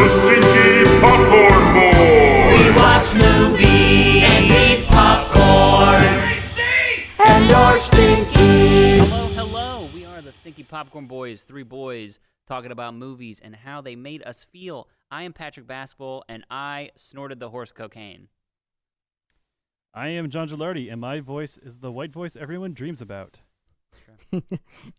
the Stinky Popcorn Boys. We watch movies and eat popcorn. And you're stinky. Hello. We are the Stinky Popcorn Boys, three boys talking about movies and how they made us feel. I am Patrick Basketball, and I snorted the horse cocaine. I am John Gilardi, and my voice is the white voice everyone dreams about.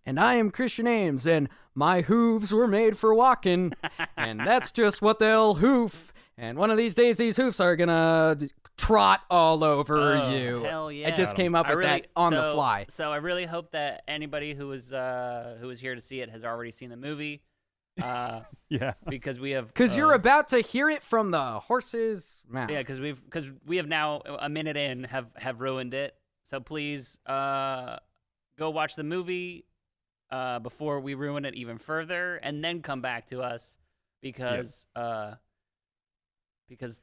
And I am Christian Ames, and my hooves were made for walking, and that's just what they'll hoof. And one of these days, these hoofs are gonna trot all over you. Hell yeah! I just came up with that on the fly. So I really hope that anybody who was here to see it has already seen the movie. Yeah, because we have you're about to hear it from the horse's mouth. Yeah, because we have now a minute in have ruined it. So please go watch the movie before we ruin it even further, and then come back to us because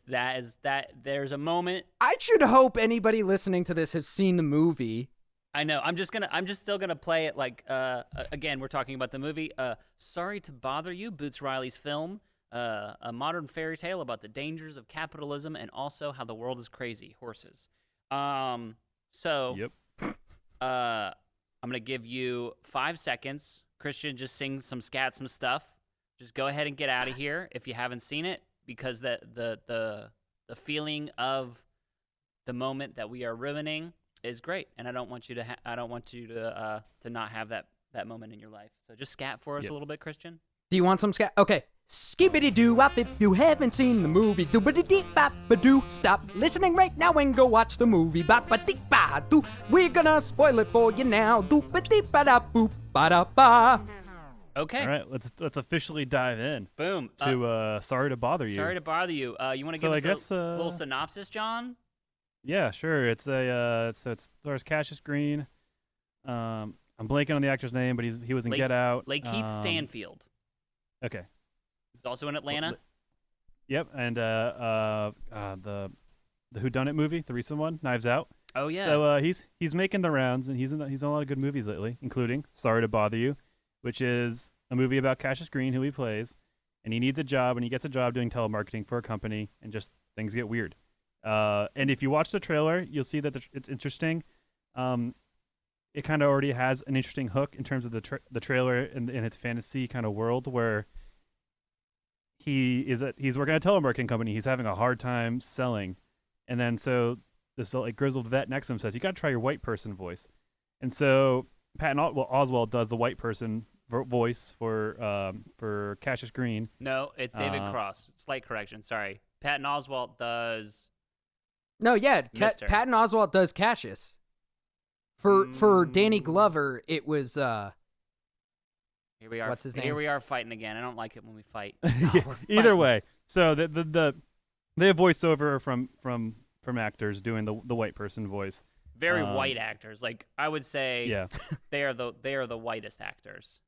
there's a moment. I should hope anybody listening to this has seen the movie. I know. I'm just still gonna play it like again. We're talking about the movie. Sorry to Bother You, Boots Riley's film, a modern fairy tale about the dangers of capitalism and also how the world is crazy. Horses. Yep. I'm gonna give you 5 seconds. Christian, just sing some some stuff. Just go ahead and get out of here if you haven't seen it, because the feeling of the moment that we are ruining is great, and I don't want you to not have that moment in your life. So just scat for us a little bit, Christian. Do you want some scat? Okay. Skibbity-doo-wop if you haven't seen the movie. Doo-ba-dee-dee-bop-ba-doo. Stop listening right now and go watch the movie. Bop-ba-dee-ba-doo. We're gonna spoil it for you now. Doo-ba-dee-ba-da-boop-ba-da-ba. Okay. All right, let's officially dive in. Boom. To Sorry to Bother You. Sorry to bother you. You want to give us a little synopsis, John? Yeah, sure. It stars Cassius Green. I'm blanking on the actor's name, but he was in Get Out. Lakeith Stanfield. Okay. He's also in Atlanta. Yep, and the Whodunit movie, the recent one, Knives Out. Oh yeah. So he's making the rounds, and he's in a lot of good movies lately, including Sorry to Bother You, which is a movie about Cassius Green, who he plays, and he needs a job, and he gets a job doing telemarketing for a company, and just things get weird. And if you watch the trailer, you'll see that it's interesting. It kind of already has an interesting hook in terms of the trailer in its fantasy kind of world, where he's working at a telemarketing company. He's having a hard time selling, and then so this grizzled vet next to him says, "You got to try your white person voice." And so Patton Oswalt does the white person voice for Cassius Green. No, it's David Cross. Slight correction. Sorry. Patton Oswalt does. No, yeah, Mr. Patton Oswalt does Cassius. For Danny Glover, it was Here we are. What's his name? Here we are fighting again. I don't like it when we fight. Either way, so they have voiceover from actors doing the white person voice. Very white actors. Like I would say, yeah, they are the whitest actors.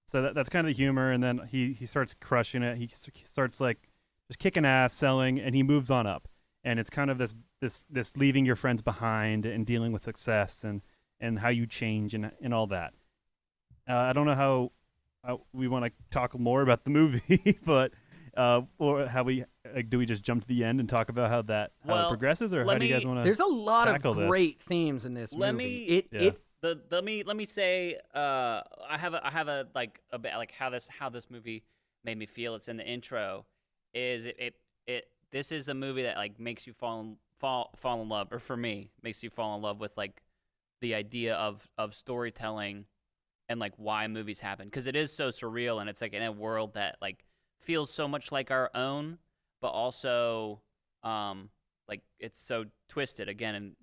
So that's kind of the humor, and then he starts crushing it. He starts like just kicking ass, selling, and he moves on up. And it's kind of this leaving your friends behind and dealing with success and how you change and all that. I don't know how we want to talk more about the movie, but or how do we just jump to the end and talk about how it progresses, or how do you guys want to? There's a lot of great this? Themes in this movie. Let me say I have a how this movie made me feel. It's in the intro. This is a movie that like makes you fall in love, or for me, makes you fall in love with like the idea of storytelling and like why movies happen, because it is so surreal, and it's like in a world that like feels so much like our own, but also like it's so twisted again, and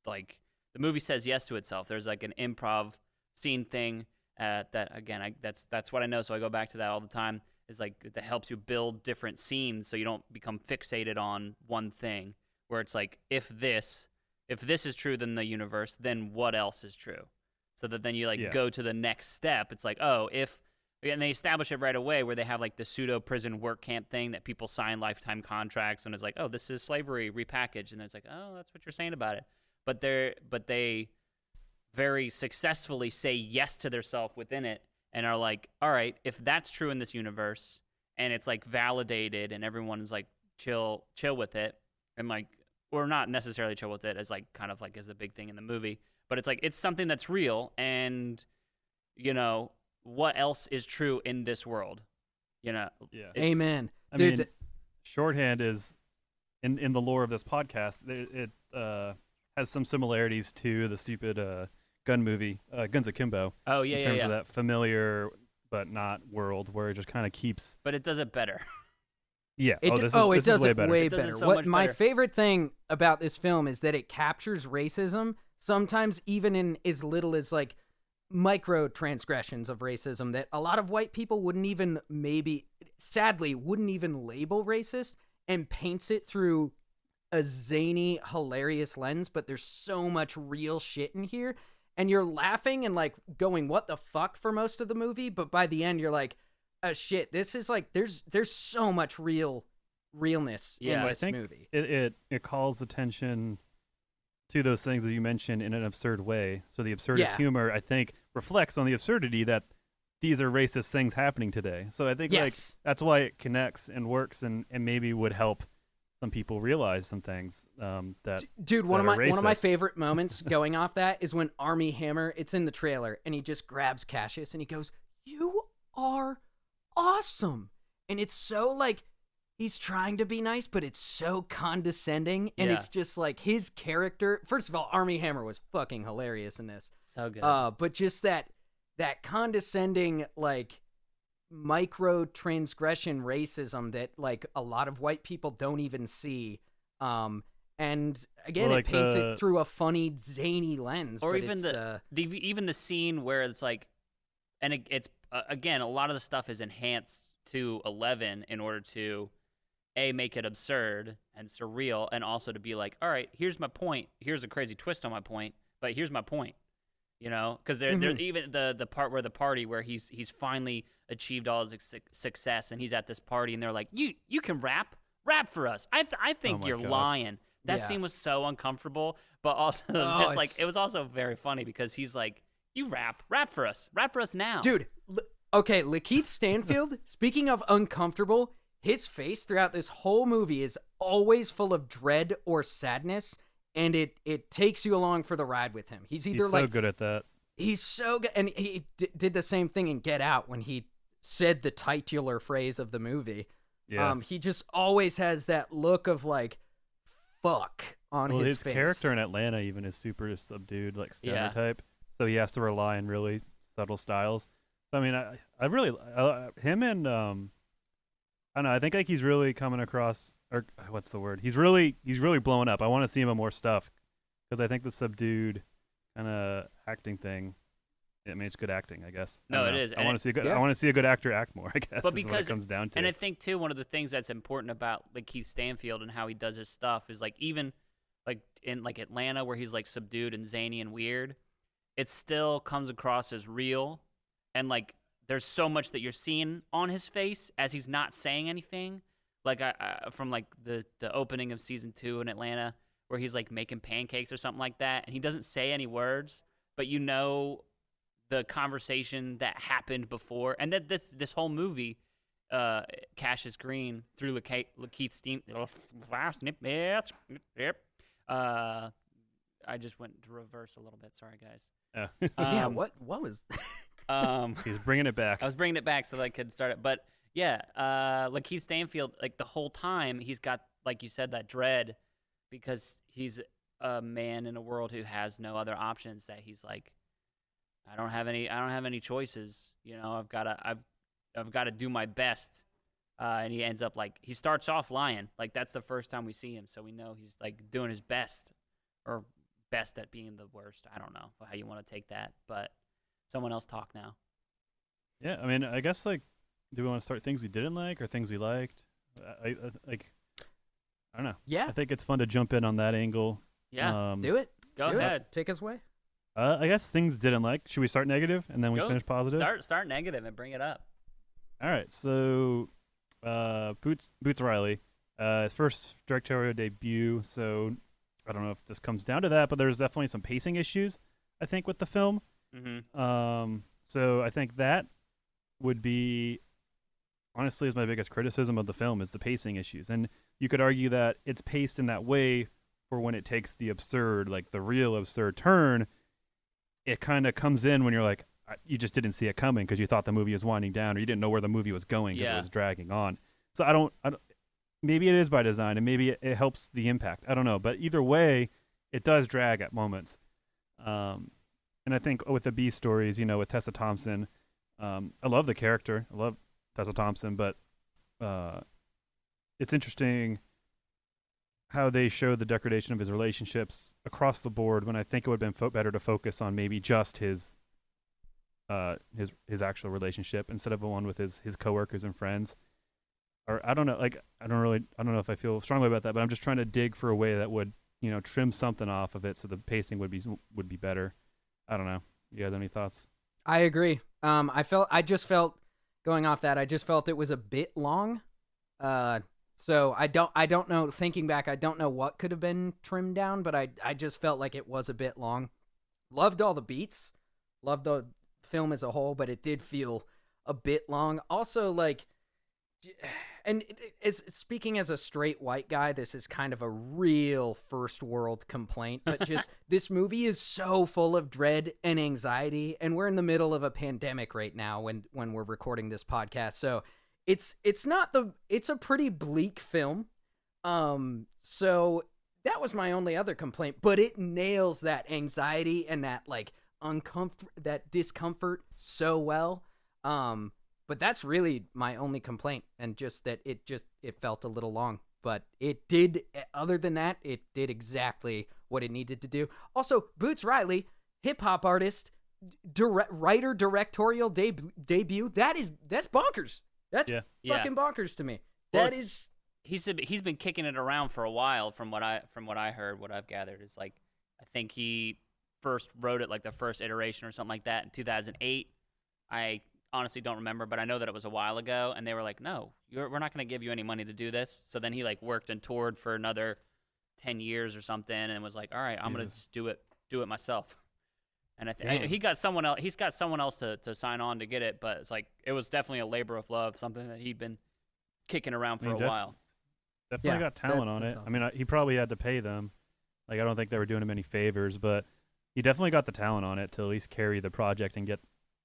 like the movie says yes to itself. There's like an improv scene thing that again that's what I know, so I go back to that all the time. Is like that helps you build different scenes so you don't become fixated on one thing, where it's like if this is true, then the universe, then what else is true, so that then you go to the next step. It's like, oh, and they establish it right away, where they have like the pseudo prison work camp thing that people sign lifetime contracts, and it's like, oh, this is slavery repackaged, and it's like, oh, that's what you're saying about it. But they very successfully say yes to theirself within it, and are like, all right, if that's true in this universe, and it's like validated, and everyone's like chill with it, and like, or not necessarily chill with it as like kind of like as the big thing in the movie, but it's like it's something that's real, and you know what else is true in this world, you know? Yeah. Amen, I dude. mean, shorthand is in the lore of this podcast. It has some similarities to the stupid gun movie, Guns Akimbo. Oh yeah, in terms of that familiar but not world where it just kind of keeps. But it does it better. Yeah. It This does is way it better. way It does it better. so What much my better. favorite thing about this film is that it captures racism, sometimes even in as little as like micro transgressions of racism that a lot of white people wouldn't even sadly wouldn't even label racist, and paints it through a zany, hilarious lens. But there's so much real shit in here, and you're laughing and like going, "What the fuck?" for most of the movie. But by the end, you're like, shit, this is like there's so much realness in Yeah. I this think movie. it calls attention to those things that you mentioned in an absurd way. So the absurdist Yeah. humor, I think, reflects on the absurdity that these are racist things happening today. So I think like Yes. that's why it connects and works, and maybe would help some people realize some things that. Dude, one of that my are one of my racist. favorite moments going off that is when Army Hammer, it's in the trailer, and he just grabs Cassius and he goes, "You are awesome." And it's so like he's trying to be nice, but it's so condescending, and Yeah. it's just like his character. First of all, Army Hammer was fucking hilarious in this. So good. But just that condescending, like, micro transgression racism that like a lot of white people don't even see. And again, Well, it like paints the- it through a funny, zany lens. Or but even it's, even the scene where it's like, and it's again, a lot of the stuff is enhanced to 11 in order to make it absurd and surreal, and also to be like, all right, here's my point, here's a crazy twist on my point, but here's my point, you know? Because they're even the part where the party where he's finally achieved all his success, and he's at this party, and they're like, you can rap for us. I think my you're God. lying. That Yeah. scene was so uncomfortable, but also it was Oh, just like it's- it was also very funny because he's like, you rap for us now, dude. Okay, Lakeith Stanfield. Speaking of uncomfortable, his face throughout this whole movie is always full of dread or sadness, and it takes you along for the ride with him. He's either He's so like good at that. he's so good, and he did the same thing in Get Out when he said the titular phrase of the movie. Yeah. He just always has that look of like, fuck on Well, his face. character in Atlanta even is super subdued, like Yeah. stereotype. So he has to rely on really subtle styles. So I mean, I really him and I don't know. I think like he's really coming across, or what's the word? He's really blowing up. I want to see him in more stuff because I think the subdued kind of acting thing. I mean, it's good acting, I guess. I No, don't it know. is, I and want to see a good. yeah. I want to see a good actor act more. I guess. But is what because it comes down to. and I think too, one of the things that's important about like Keith Stanfield and how he does his stuff is like even like in like Atlanta where he's like subdued and zany and weird, it still comes across as real, and like there's so much that you're seeing on his face as he's not saying anything. Like I from like the opening of season 2 in Atlanta where he's like making pancakes or something like that, and he doesn't say any words, but you know the conversation that happened before, and that this whole movie, Cassius Green through Lakeith I just went to reverse a little bit. Sorry, guys. Yeah. Yeah, what was? He's bringing it back. I was bringing it back so that I could start it, but yeah, Lakeith Stanfield, like the whole time, he's got, like you said, that dread because he's a man in a world who has no other options. That he's like, I don't have any choices. You know, I've got to do my best. And he ends up like he starts off lying. Like that's the first time we see him, so we know he's like doing his best, or best at being the worst. I don't know how you want to take that, but someone else talk now. Yeah, I mean, I guess like, do we want to start things we didn't like or things we liked? I don't know. Yeah, I think it's fun to jump in on that angle. Yeah, do it. go Do it. ahead. Take us away. I guess things didn't like. Should we start negative and then we Go. finish positive? Start negative and bring it up. All right. So, Boots Riley, his first directorial debut. So, I don't know if this comes down to that, but there's definitely some pacing issues, I think, with the film. Mm-hmm. So I think that would be honestly is my biggest criticism of the film is the pacing issues. And you could argue that it's paced in that way for when it takes the absurd, like the real absurd turn, it kind of comes in when you're like, you just didn't see it coming because you thought the movie was winding down or you didn't know where the movie was going because it was dragging on. So I don't, maybe it is by design and maybe it helps the impact. I don't know. But either way, it does drag at moments. And I think with the B stories, you know, with Tessa Thompson, I love the character. I love Tessa Thompson, but it's interesting how they show the degradation of his relationships across the board when I think it would have been better to focus on maybe just his actual relationship instead of the one with his coworkers and friends. Or I don't know, like I don't know if I feel strongly about that, but I'm just trying to dig for a way that would, you know, trim something off of it so the pacing would be better. I don't know. You guys have any thoughts? I agree. I just felt going off that, I just felt it was a bit long. So I don't know, thinking back, I don't know what could have been trimmed down, but I just felt like it was a bit long. Loved all the beats. Loved the film as a whole, but it did feel a bit long. Also, like, and speaking as a straight white guy, this is kind of a real first world complaint, but just this movie is so full of dread and anxiety, and we're in the middle of a pandemic right now when we're recording this podcast. So it's a pretty bleak film. So that was my only other complaint, but it nails that anxiety and that like that discomfort so well. But that's really my only complaint, and just that it felt a little long. But it did, other than that, it did exactly what it needed to do. Also, Boots Riley, hip-hop artist, writer, directorial debut, that's bonkers. That's fucking bonkers to me. Well, he's been kicking it around for a while from what I heard, what I've gathered is like, I think he first wrote it like the first iteration or something like that in 2008. I honestly don't remember, but I know that it was a while ago, and they were like, no, we're not going to give you any money to do this. So then he like worked and toured for another 10 years or something and was like, all right, I'm going to just do it myself. And I think he's got someone else to sign on to get it, but it's like, it was definitely a labor of love, something that he'd been kicking around for a while. Definitely got talent on it. Awesome. I mean, he probably had to pay them. Like, I don't think they were doing him any favors, but he definitely got the talent on it to at least carry the project and get,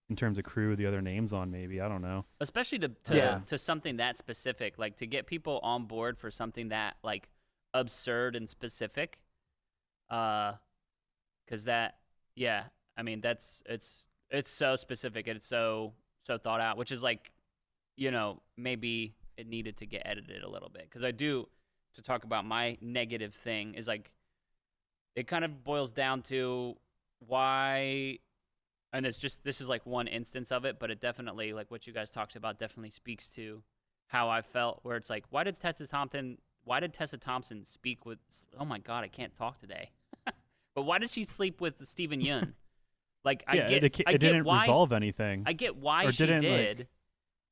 in terms of crew, the other names on maybe. I don't know. Especially to something that specific, like to get people on board for something that like absurd and specific. 'Cause that, I mean, it's so specific and it's so thought out, which is like, you know, maybe it needed to get edited a little bit. 'Cause to talk about my negative thing is like, it kind of boils down to why, and this is like one instance of it, but it definitely, like what you guys talked about, definitely speaks to how I felt, where it's like, why did Tessa Thompson speak with, oh my God, I can't talk today. But why did she sleep with Steven Yeun? Like, it didn't resolve anything. I get why she did,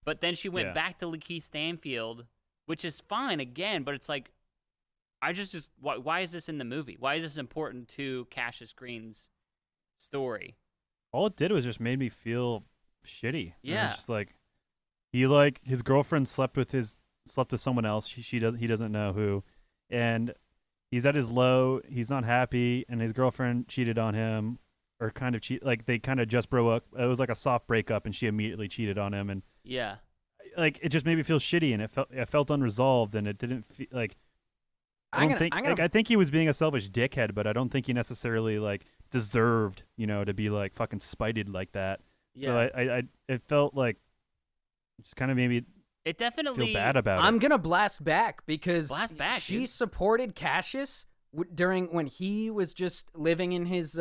but then she went back to Lakeith Stanfield, which is fine again, but it's like, why is this in the movie? Why is this important to Cassius Green's story? All it did was just made me feel shitty. Yeah. It was just like, his girlfriend slept with someone else. He doesn't know who, and he's at his low. He's not happy, and his girlfriend cheated on him, or kind of they kind of just broke up. It was like a soft breakup, and she immediately cheated on him, and like it just made me feel shitty, and it felt unresolved, and it didn't feel like. I think he was being a selfish dickhead, but I don't think he necessarily like deserved, you know, to be like fucking spited like that. Yeah. So it felt like just kind of made me feel bad about it. I'm gonna blast back because she supported Cassius during when he was just living in his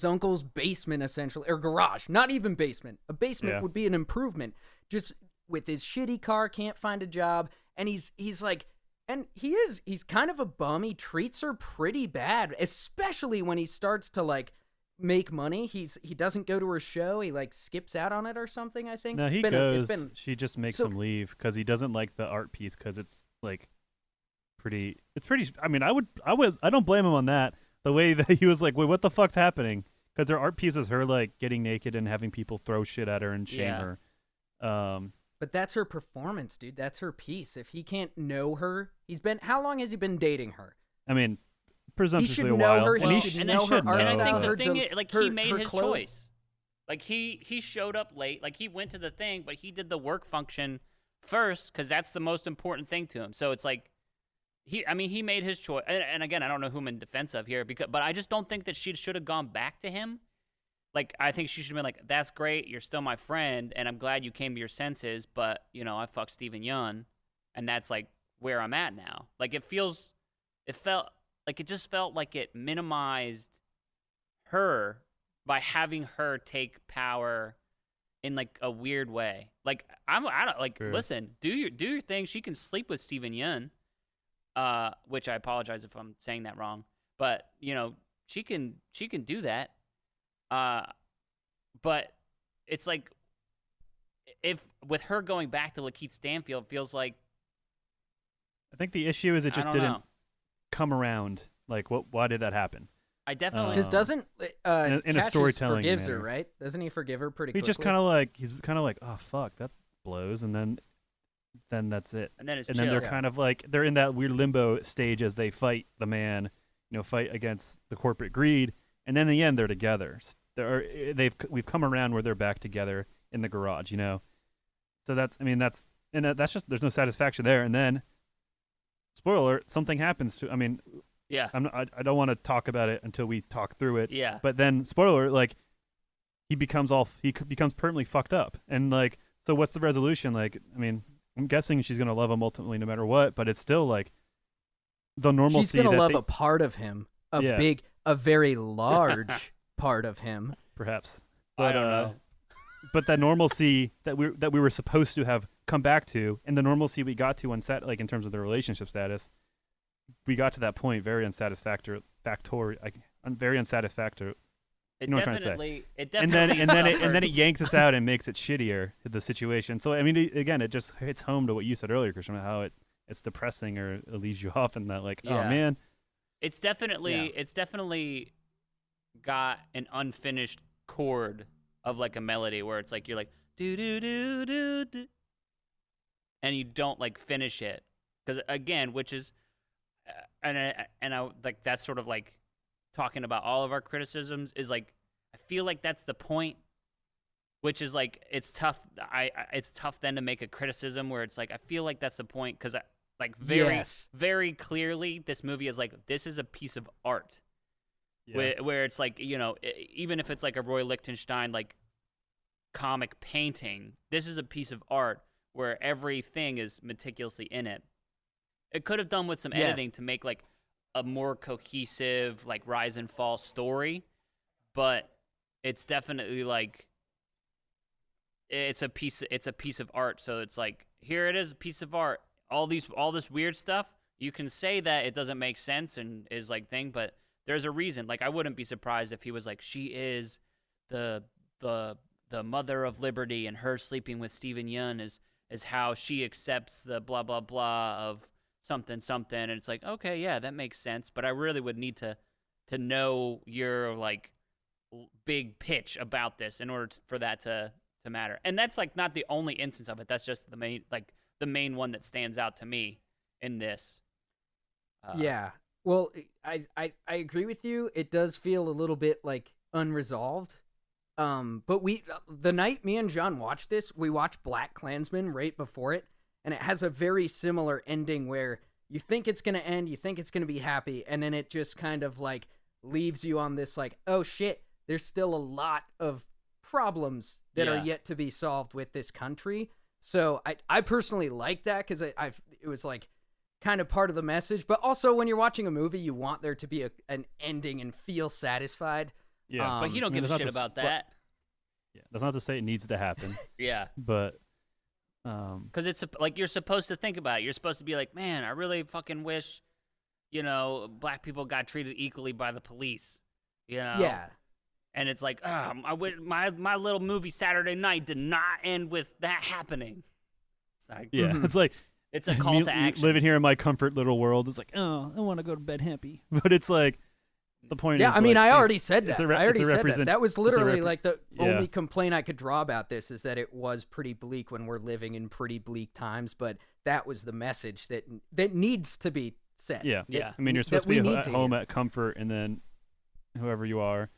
uncle's basement, essentially, or garage. Not even basement. A basement would be an improvement. Just with his shitty car, can't find a job, and he's like. And he's kind of a bum. He treats her pretty bad, especially when he starts to like make money. He doesn't go to her show. He like skips out on it or something, I think. No, he goes. She just makes him leave because he doesn't like the art piece because it's like pretty. It's pretty. I mean, I don't blame him on that. The way that he was like, wait, what the fuck's happening? Because her art piece is her like getting naked and having people throw shit at her and shame her. But that's her performance, dude. That's her piece. If he can't know her, how long has he been dating her? I mean, presumptuously should a know while. her, And he he should should know her art And I style, think the her thing del- is, like, her- he made her his clothes. choice. Like, he showed up late. Like, he went to the thing, but he did the work function first because that's the most important thing to him. So it's like, he made his choice. And again, I don't know who I'm in defense of here, but I just don't think that she should have gone back to him. Like, I think she should have been like, that's great, you're still my friend, and I'm glad you came to your senses, but, I fucked Steven Yeun, and that's, like, where I'm at now. Like, it just felt like it minimized her by having her take power in, like, a weird way. Like, True. listen, do your thing. She can sleep with Steven Yeun, which I apologize if I'm saying that wrong, but, she can do that. But it's like, if with her going back to Lakeith Stanfield feels like, I think the issue is it just I don't didn't know. come around. Like, why did that happen? I definitely Because doesn't in a Cassius storytelling forgives her, manner. right? Doesn't he forgive her pretty He's quickly? just kind of like, oh fuck, that blows, and then that's it. and then it's And chill. then they're Yeah. kind of like they're in that weird limbo stage as they fight the man, fight against the corporate greed, and then in the end they're together. We've come around where they're back together in the garage, So that's just there's no satisfaction there, and then spoiler alert, something happens to. yeah, I don't want to talk about it until we talk through it. yeah. But then spoiler alert, like he becomes permanently fucked up, and like so what's the resolution? Like I'm guessing she's gonna love him ultimately no matter what, but it's still like the normalcy. She's gonna that love they- a part of him, Yeah. a very large part of him. perhaps. I But, don't know. But that normalcy that we were supposed to have come back to, and the normalcy we got to like in terms of the relationship status, we got to that point very unsatisfactory. Very unsatisfactory. It know what I'm trying to say. definitely, it And definitely then it suffers. yanks us out and makes it shittier, the situation. So again, it just hits home to what you said earlier, Christian, about how it's depressing or it leaves you off, and that like, oh Yeah. man, It's definitely got an unfinished chord of like a melody where it's like you're like do do do do do, and you don't like finish it because again, which is, and I like that's sort of like talking about all of our criticisms is like I feel like that's the point, which is like it's tough. It's tough then to make a criticism where it's like I feel like that's the point because like Yes. very clearly this movie is like this is a piece of art. Where it's like, even if it's like a Roy Lichtenstein like comic painting, this is a piece of art where everything is meticulously in it. It could have done with some Yes. editing to make like a more cohesive like rise and fall story, but it's definitely like it's a piece of art. So it's like here it is, a piece of art. All this weird stuff, you can say that it doesn't make sense and is like thing, but there's a reason. Like I wouldn't be surprised if he was like, she is the mother of liberty, and her sleeping with Steven Yeun is how she accepts the blah blah blah of something, and it's like, okay, yeah, that makes sense. But I really would need to know your like big pitch about this in order for that to matter. And that's like not the only instance of it. That's just the main one that stands out to me in this. Yeah. Well, I agree with you. It does feel a little bit like unresolved. But the night me and John watched this, we watched Black Klansman right before it, and it has a very similar ending where you think it's going to end, you think it's going to be happy, and then it just kind of like leaves you on this like, oh shit, there's still a lot of problems that Yeah. are yet to be solved with this country. So I personally like that because it was like kind of part of the message, but also when you're watching a movie, you want there to be an ending and feel satisfied. Yeah. But you don't give a that's shit not to- about that. Yeah, that's not to say it needs to happen, Yeah. but Because it's like you're supposed to think about it. You're supposed to be like, man, I really fucking wish, black people got treated equally by the police. Yeah. And it's like, I wish my little movie Saturday Night did not end with that happening. It's like, yeah, Mhm. it's like it's a call to action. living here in my comfort little world is like, oh, I want to go to bed happy, but it's like, The point Yeah, is, I mean, like, I already said it's that. a re- I already it's a said that. represent- That was it's a literally repre- like the yeah. only complaint I could draw about this is that it was pretty bleak when we're living in pretty bleak times. But that was the message that needs to be said. Yeah. Yeah. I mean, you're that supposed to we be need at to home hear. at comfort, and then whoever you are,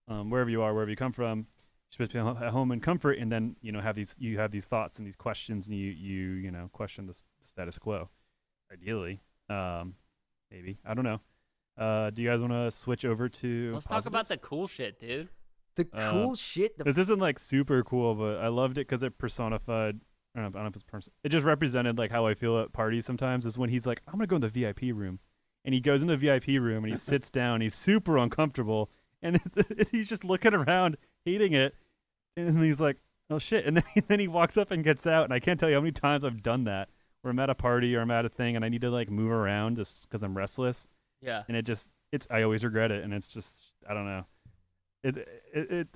wherever you come from, you're supposed to be at home in comfort, and then have these thoughts and these questions, and you question the status quo. Ideally, maybe, I don't know. Do you guys want to switch over to? Let's talk about the positives? cool shit, dude. The cool shit. This isn't like super cool, but I loved it because it personified. I don't know if it's it just represented like how I feel at parties sometimes. Is when he's like, I'm gonna go in the VIP room, and he goes in the VIP room and he sits down. He's super uncomfortable, and he's just looking around, hating it, and he's like, oh shit, and then he walks up and gets out. And I can't tell you how many times I've done that. Where I'm at a party or I'm at a thing, and I need to like move around just because I'm restless. Yeah. And I always regret it, and it's just, I don't know.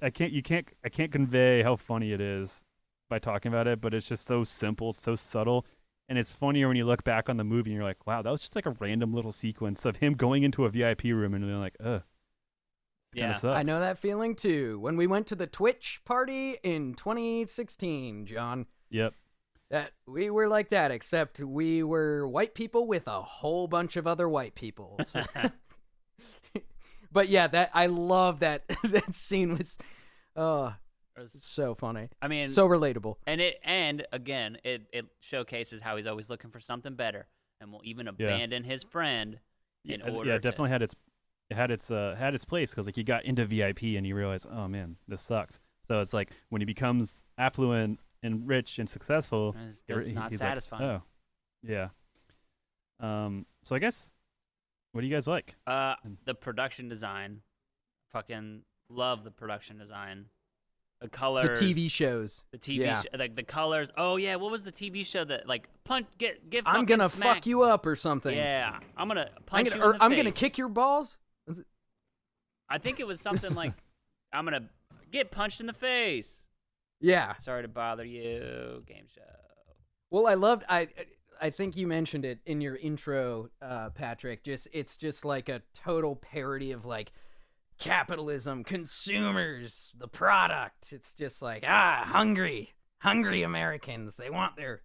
I can't convey how funny it is by talking about it, but it's just so simple, so subtle, and it's funnier when you look back on the movie and you're like, wow, that was just like a random little sequence of him going into a VIP room and then like, ugh. Yeah. Sucks. I know that feeling too. When we went to the Twitch party in 2016, John. Yep. That we were like that, except we were white people with a whole bunch of other white people. So- But yeah, that I love that that scene was so funny. I mean, So relatable. and again, it showcases how he's always looking for something better, and will even abandon his friend in order. Yeah, it definitely had its place because like he got into VIP and he realized, oh man, this sucks. So it's like when he becomes affluent and rich and successful, It's not he's satisfying. Like, oh, yeah. So I guess, what do you guys like? The production design, fucking love the production design. The colors, The TV shows. the TV, Yeah. like the colors. Oh yeah, what was the TV show that like get I'm fucking gonna smacked. fuck you up or something. Yeah, I'm gonna I'm punch gonna, you in or the I'm face. gonna kick your balls. I think it was something like, I'm gonna get punched in the face. Yeah. Sorry to bother you, game show. Well, I think you mentioned it in your intro, Patrick. It's just like a total parody of like capitalism, consumers, the product. It's just like hungry Americans. They want their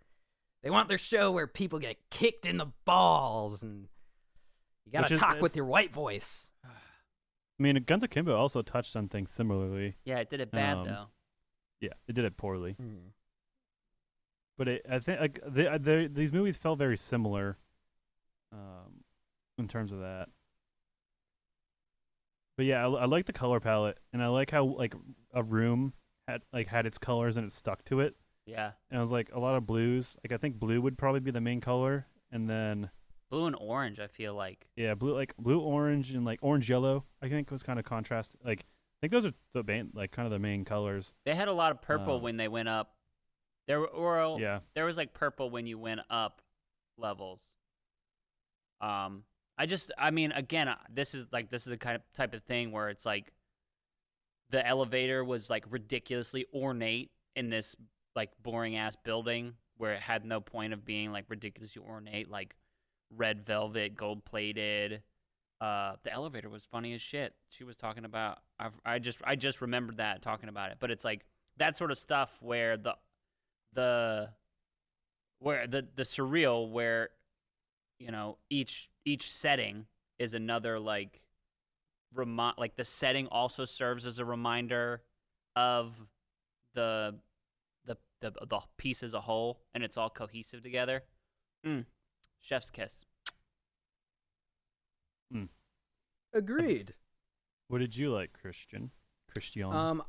show where people get kicked in the balls, and you gotta talk with your white voice. I mean, Guns Akimbo also touched on things similarly. Yeah, it did it bad though. Yeah, it did it poorly. Hmm. But I think like these movies felt very similar, in terms of that. But yeah, I like the color palette, and I like how like a room had its colors and it stuck to it. Yeah, And I was like a lot of blues. Like I think blue would probably be the main color, and then blue and orange. I feel like. yeah, blue, orange, and like orange yellow. I think was kind of contrast. Like I think those are the kind of the main colors. They had a lot of purple Um, when they went up. Yeah. There was like purple when you went up levels. I mean, again, this is the kind of type of thing where it's like the elevator was like ridiculously ornate in this like boring ass building where it had no point of being like ridiculously ornate, like red velvet, gold plated. The elevator was funny as shit. She was talking about. I just remembered that talking about it, but it's like that sort of stuff where the surreal, where each setting is another like like the setting also serves as a reminder of the piece as a whole, and it's all cohesive together. Chef's kiss. Agreed. What did you like, Christian?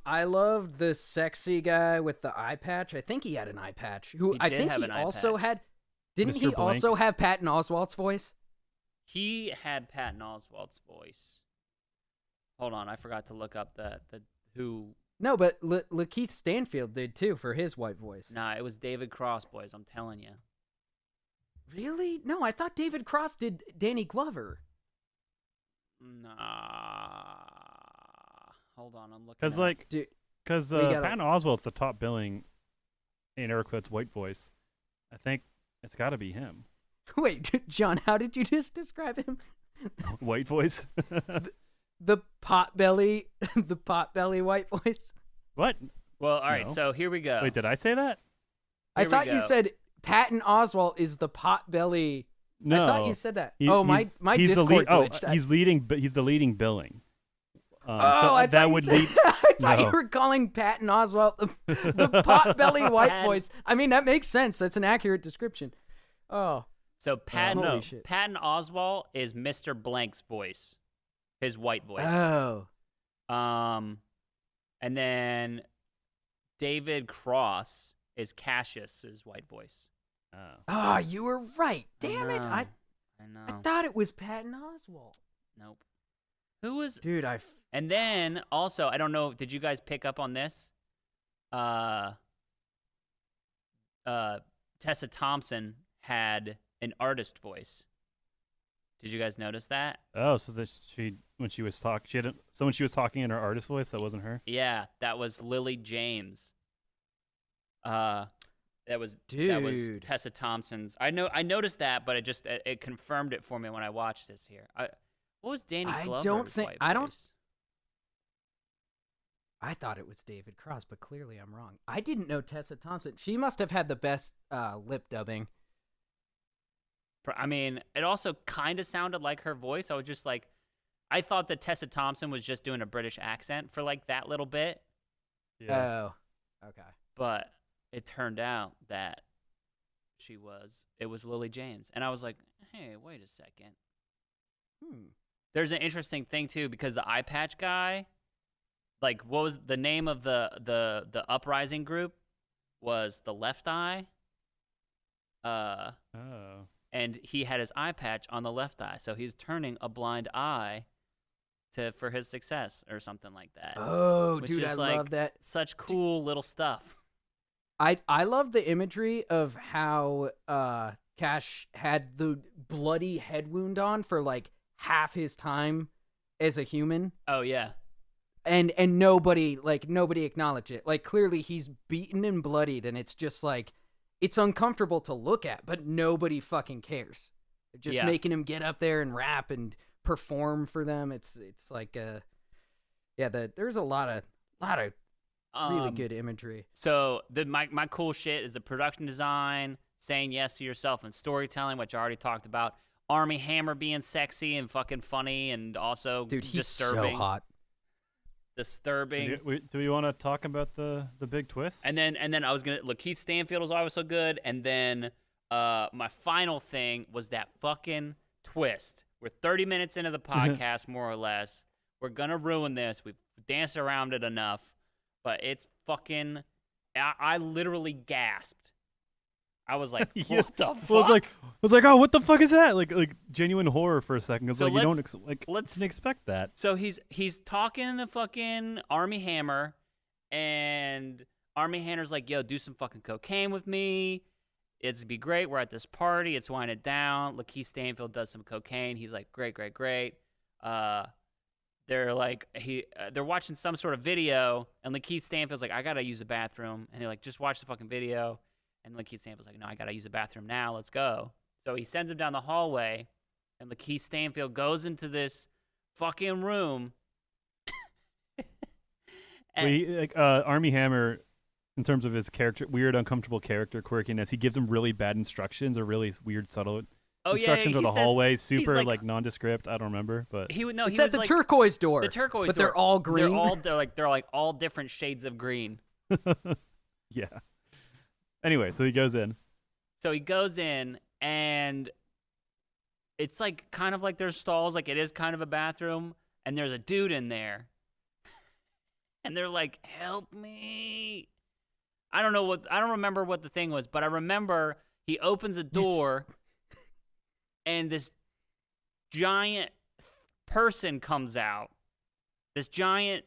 I loved the sexy guy with the eye patch. I think he had an eye patch. Who He I did think have he an eye also patch. had. Didn't Mr. he Blank. also have Patton Oswalt's voice? He had Patton Oswalt's voice. Hold on, I forgot to look up the who. No, but Lakeith Stanfield did too for his white voice. Nah, it was David Cross, boys. I'm telling you. Really? No, I thought David Cross did Danny Glover. Nah. Hold on, I'm looking. Because up. like Dude, because we gotta- Patton Oswalt's the top billing in air quotes white voice. I think it's got to be him. Wait, John, how did you just describe him? White voice. the potbelly, the potbelly white voice? What? Well, all right. No. So here we go. Wait, did I say that? I Here we thought you go. said Patton Oswalt is the potbelly. No. I thought you said that. He- my he's the Discord lead, glitched. he's leading, but he's the leading billing. Oh, So I that thought you would said, lead. I thought No. you were calling Patton Oswalt the potbelly white Patton- voice. I mean, that makes sense. That's an accurate description. Oh, So Patton holy shit. Patton Oswalt is Mr. Blank's voice, his white voice. Oh. And then David Cross is Cassius's white voice. Oh, you were right. Damn it. know. I know. thought it was Patton Oswalt. Nope. Who was? Dude, And then also, I don't know. Did you guys pick up on this? Tessa Thompson had an artist voice. Did you guys notice that? Oh, so that when she was talking in her artist voice, that wasn't her. Yeah, that was Lily James. That was Dude. Tessa Thompson's. I noticed that, but it confirmed it for me when I watched this here. What was Danny Glover's white voice? I thought it was David Cross, but clearly I'm wrong. I didn't know Tessa Thompson. She must have had the best lip dubbing. I mean, it also kind of sounded like her voice. I was just like, I thought that Tessa Thompson was just doing a British accent for like that little bit, Oh, okay. but it turned out that it was Lily James. And I was like, hey, wait a second. There's an interesting thing too, because the eye patch guy, like, what was the name of the uprising group? Was the Left Eye. Oh. And he had his eye patch on the left eye, so he's turning a blind eye for his success or something like that. Oh, which dude, is I like love that. Such cool little stuff. I love the imagery of how Cash had the bloody head wound on for like half his time as a human. Oh yeah. And nobody acknowledged it. Like, clearly he's beaten and bloodied, and it's just like, it's uncomfortable to look at, but nobody fucking cares. They're just Yeah. making him get up there and rap and perform for them. It's like there's a lot of really good imagery. So my cool shit is the production design, saying yes to yourself, and storytelling, which I already talked about. Army Hammer being sexy and fucking funny, and also Dude, he's disturbing. so hot. Disturbing. Do we want to talk about the big twist? And then I was gonna look. Keith Stanfield was always so good. And then my final thing was that fucking twist. We're 30 minutes into the podcast, more or less. We're gonna ruin this. We've danced around it enough, but it's fucking. I literally gasped. I was like, Yeah. "What the fuck?" I was like, oh, what the fuck is that? Like genuine horror for a second. It's So like you don't let's- didn't expect that. So he's talking to fucking Army Hammer, and Army Hammer's like, "Yo, do some fucking cocaine with me. It'd be great. We're at this party. It's winding down." Lakeith Stanfield does some cocaine. He's like, "Great, great, great." They're like they're watching some sort of video, and Lakeith Stanfield's like, "I gotta use the bathroom," and they're like, "Just watch the fucking video." And Lakeith Stanfield's like, "No, I gotta use the bathroom now. Let's go." So he sends him down the hallway, and Lakeith Stanfield goes into this fucking room. And Army Hammer, in terms of his character, weird, uncomfortable character quirkiness, he gives him really bad instructions or really weird, subtle instructions he of the says- hallway. he's Super like- nondescript. I don't remember, but He would It's he at was the like, turquoise door. the turquoise but door. they're all green. They're like all different shades of green. yeah. Anyway, so he goes in. So he goes in, and it's like kind of like there's stalls, like it is kind of a bathroom, and there's a dude in there, and they're like, "Help me!" I don't remember what the thing was, but I remember he opens a door, and this giant person comes out. This giant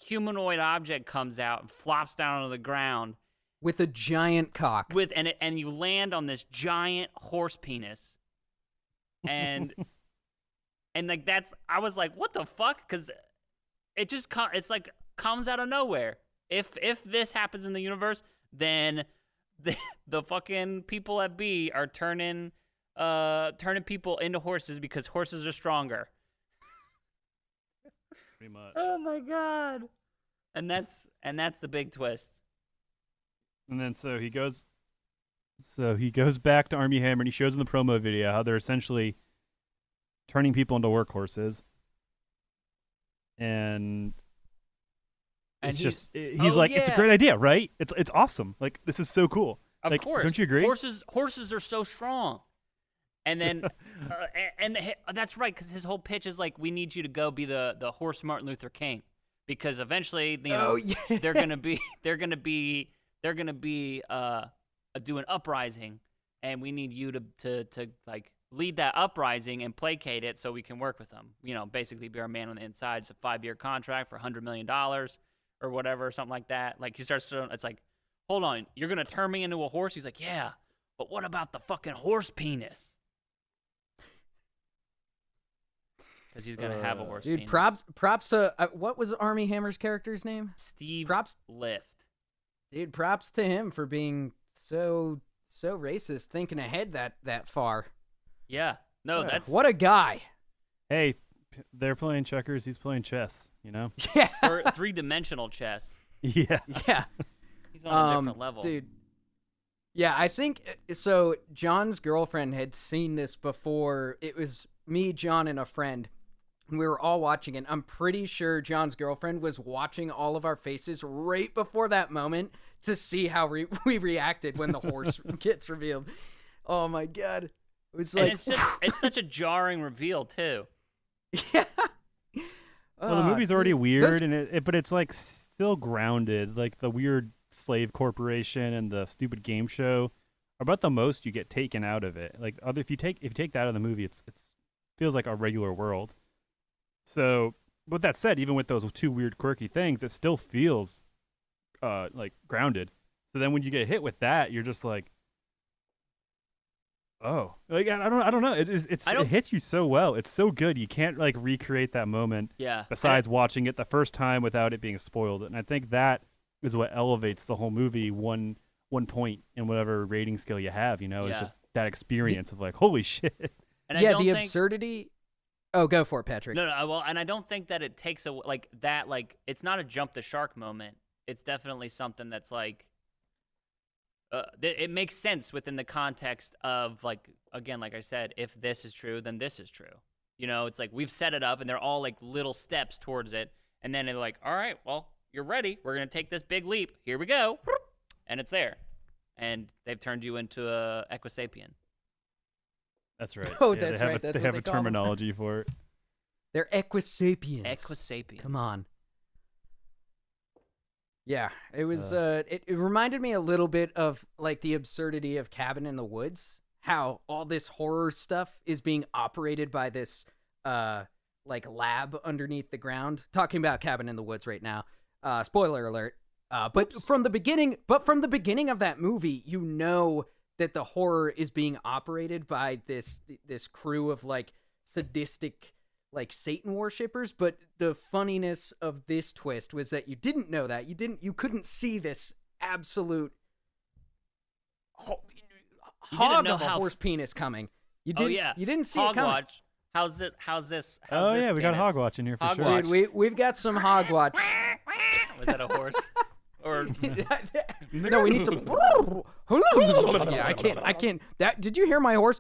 humanoid object comes out and flops down onto the ground. with a giant cock. And you land on this giant horse penis, and like I was like, what the fuck? Because it just it's like comes out of nowhere. If this happens in the universe, then the fucking people at B are turning people into horses because horses are stronger. pretty much. Oh my god. And that's the big twist. And then so he goes back to Army Hammer and he shows in the promo video how they're essentially turning people into workhorses. And it's just he's like, it's a great idea, right? It's awesome. Like, this is so cool. Of like, course. Don't you agree? Horses are so strong. And then that's right, because his whole pitch is like, we need you to go be the horse Martin Luther King, because eventually, they're gonna be do an uprising, and we need you to like lead that uprising and placate it so we can work with them. Basically be our man on the inside. It's a 5-year contract for $100 million or whatever, something like that. Like, he starts to, it's like, hold on, you're gonna turn me into a horse? He's like, yeah, but what about the fucking horse penis? Because he's gonna have a horse penis. Dude, props to what was Army Hammer's character's name? Steve Lift. Dude, props to him for being so racist, thinking ahead that far. Yeah, no, what a guy. Hey, they're playing checkers. He's playing chess. Yeah, or 3-dimensional chess. Yeah. He's on a different level, dude. Yeah, I think so. John's girlfriend had seen this before. It was me, John, and a friend. We were all watching it. I'm pretty sure John's girlfriend was watching all of our faces right before that moment to see how we reacted when the horse gets revealed. Oh my god. It was like, and it's such a jarring reveal too. Yeah. Well, the movie's already weird, but it's like still grounded. Like, the weird slave corporation and the stupid game show are about the most you get taken out of it. Like, if you take that out of the movie, it feels like a regular world. So, with that said, even with those two weird, quirky things, it still feels like grounded. So then when you get hit with that, you're just like, oh, like, I don't know. It hits you so well. It's so good. You can't like recreate that moment. Yeah. Besides watching it the first time without it being spoiled, and I think that is what elevates the whole movie one point in whatever rating scale you have. It's just that experience of like, holy shit. And the absurdity. Oh, go for it, Patrick. No, well, and I don't think that it takes it's not a jump the shark moment. It's definitely something that's like, it makes sense within the context of, like, again, like I said, if this is true, then this is true. It's like, we've set it up, and they're all like little steps towards it, and then they're like, all right, well, you're ready. We're gonna take this big leap. Here we go, and it's there, and they've turned you into a equisapien. That's right. Oh, yeah, that's right. That's they have a terminology for it. They're equisapiens. Equisapiens. Come on. Yeah, it was. It reminded me a little bit of like the absurdity of Cabin in the Woods. How all this horror stuff is being operated by this like lab underneath the ground. Talking about Cabin in the Woods right now. Spoiler alert. But from the beginning of that movie, that the horror is being operated by this crew of like sadistic like Satan worshippers. But the funniness of this twist was that you didn't know that. You couldn't see this absolute hog of a horse penis coming. You didn't see it coming. Hogwatch. How's this? Oh yeah, this we got penis? Hogwatch in here for sure. Hogwatch. Dude, we've got some Hogwatch. Was that a horse? Or no, we need to. Yeah, I can't. Did you hear my horse?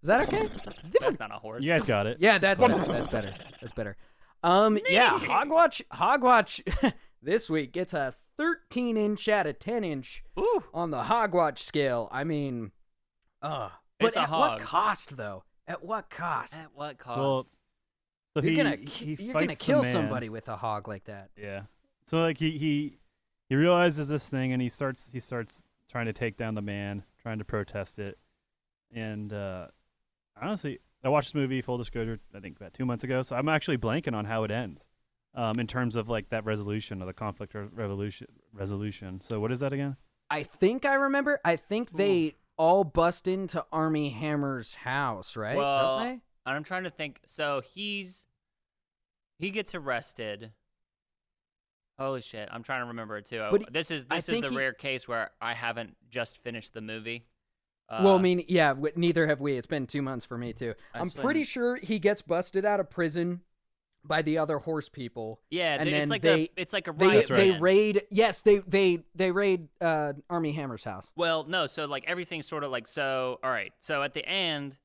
Is that okay? That's not a horse. You guys got it. Yeah, that's better. That's better. Yeah, Hogwatch this week gets a 13-inch out of 10-inch on the Hogwatch scale. I mean, but It's a at hog. what cost, though? At what cost? At what cost? Well, so You're gonna fights the kill man. somebody with a hog like that. Yeah. So like he realizes this thing and he starts trying to take down the man, trying to protest it. And honestly, I watched this movie, full disclosure, I think about 2 months ago. So I'm actually blanking on how it ends, in terms of like that resolution of the conflict or resolution. So what is that again? I think I remember. I think they all bust into Army Hammer's house, right? Well, Don't they? I'm trying to think. So he gets arrested. Holy shit! I'm trying to remember it too. But this is the rare case where I haven't just finished the movie. Well, I mean, yeah, neither have we. It's been 2 months for me too. I'm pretty sure he gets busted out of prison by the other horse people. Yeah, and it's then like they a they, riot. they van. raid. Yes, they raid Army Hammer's house. Well, no, so like everything's sort of like so. All right, so at the end,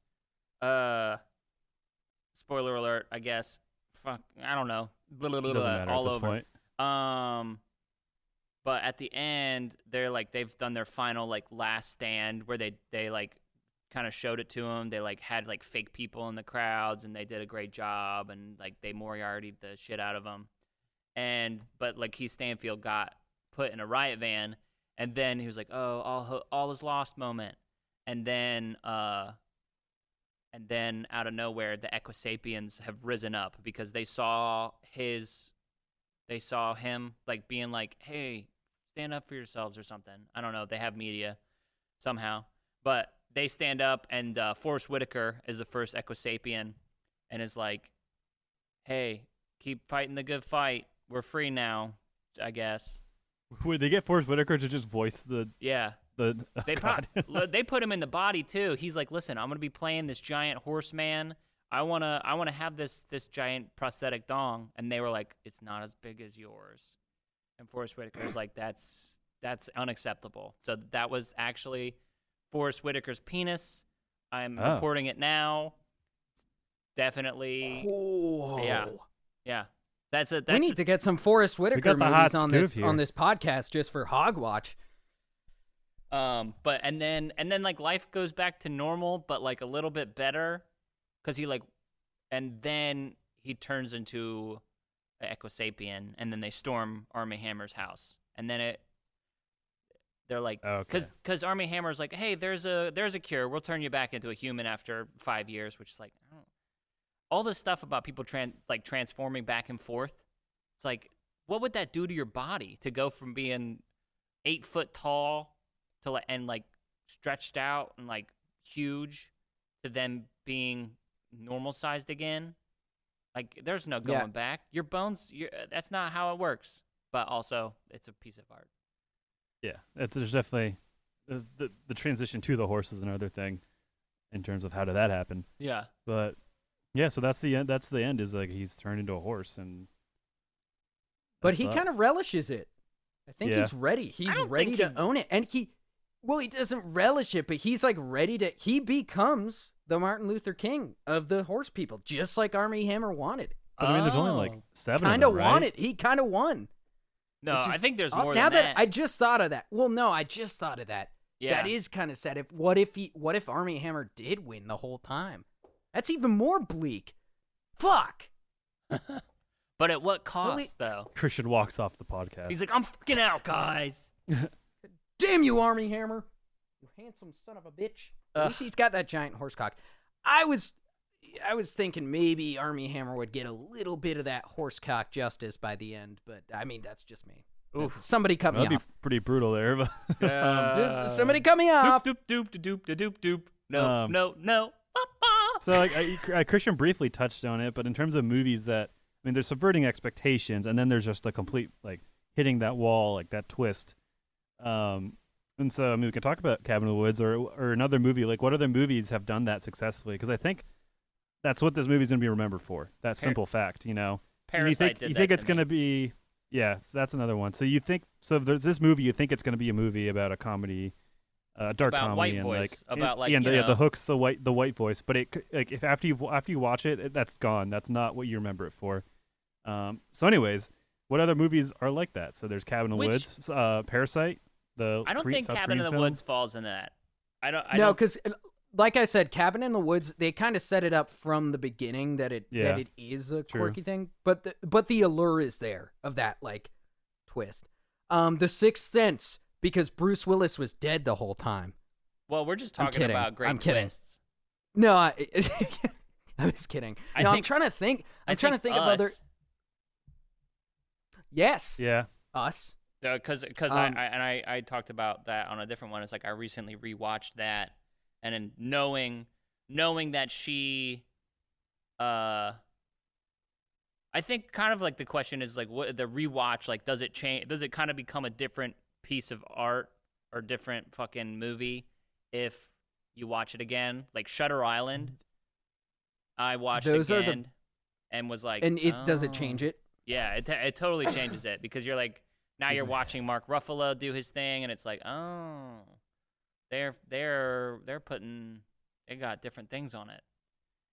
spoiler alert, I guess. Fuck, I don't know. Blah, blah, blah, Doesn't blah, matter all at this over. point. But at the end, they've done their final like last stand where they like kind of showed it to him. They like had like fake people in the crowds, and they did a great job, and like they Moriarty'd the shit out of them. But like Keith Stanfield got put in a riot van, and then he was like, "Oh, all is lost" moment, and then out of nowhere, the Equisapiens have risen up because they saw him like being like, "Hey, stand up for yourselves" or something. I don't know. They have media somehow, but they stand up, and Forrest Whitaker is the first Equisapien, and is like, "Hey, keep fighting the good fight. We're free now, I guess." Would they get Forrest Whitaker to just voice the Yeah. the? Oh, God. They put him in the body too. He's like, "Listen, I'm gonna be playing this giant horseman. I wanna have this giant prosthetic dong." And they were like, "It's not as big as yours." And Forrest Whitaker was like, "That's unacceptable." So that was actually Forrest Whitaker's penis. I'm reporting it now. Definitely. Oh. Yeah. That's we need to get some Forrest Whitaker got the hot movies scoop on here. this podcast just for Hogwatch. But and then like life goes back to normal, but like a little bit better, because and then he turns into an Equisapien, and then they storm Armie Hammer's house, and then they're like, because Armie Hammer's like, "Hey, there's a cure. We'll turn you back into a human after 5 years," which is like, I don't, all this stuff about people transforming back and forth. It's like, what would that do to your body to go from being 8 foot tall to and like stretched out and like huge to then being normal sized again? Like, there's no going back. Your bones, that's not how it works. But also, it's a piece of art. Yeah, there's definitely the transition to the horse is another thing in terms of how did that happen. Yeah. But yeah, so that's the end. That's the end. Is like he's turned into a horse, and But he kind of relishes it. I think Yeah. he's ready. He's don't ready think to own it. And he doesn't relish it, but he's like ready to. He becomes the Martin Luther King of the horse people, just like Armie Hammer wanted. But I mean, there's only like 7 Kind of of them, right? wanted. He kind of won. No, Which is- I think there's more now than that. I just thought of that. Well, no, I just thought of that. Yeah. That is kind of sad. What if Armie Hammer did win the whole time? That's even more bleak. Fuck. But at what cost, though? Christian walks off the podcast. He's like, "I'm fucking out, guys." Damn you, Armie Hammer. You handsome son of a bitch. At least he's got that giant horse cock. I was thinking maybe Armie Hammer would get a little bit of that horse cock justice by the end, but I mean, that's just me. Somebody cut me That'd be off. pretty brutal there. But Somebody cut me off. Doop, doop, doop, doop, doop, doop. No, no. so like Christian briefly touched on it, but in terms of movies that, I mean, there's subverting expectations, and then there's just a complete like hitting that wall, like that twist. And so I mean, we can talk about Cabin in the Woods or another movie. Like, what other movies have done that successfully? Because I think that's what this movie's gonna be remembered for. That simple fact, you know. Parasite you did think that it's to gonna me. be, yeah, so that's another one. So you think this movie, you think it's gonna be a movie about a comedy, dark About comedy, white and voice, like about, like, and you the know. hooks, the white voice. But it like if after you watch it, that's gone. That's not what you remember it for. So anyways, what other movies are like that? So there's Cabin in the Which- Woods, Parasite. I don't think South Cabin in Korean the film. Woods falls in that. I No, don't. because like I said, Cabin in the Woods, they kind of set it up from the beginning that it is a True. quirky thing, but the allure is there of that like twist. The Sixth Sense, because Bruce Willis was dead the whole time. Well, we're just I'm talking kidding. about great I'm kidding. twists. No, I was kidding. I No, I'm think- trying to think. I I'm trying to think of other. Us, Yes, Yeah. Us. because I talked about that on a different one. It's like I recently rewatched that, and then knowing that she, I think kind of like the question is like what the rewatch, like does it change? Does it kind of become a different piece of art or different fucking movie if you watch it again? Like Shutter Island, I watched Those are the- again. and was like, And does it "Oh." change it? Yeah, it totally changes it because you're like, now you're watching Mark Ruffalo do his thing, and it's like, oh, they got different things on it.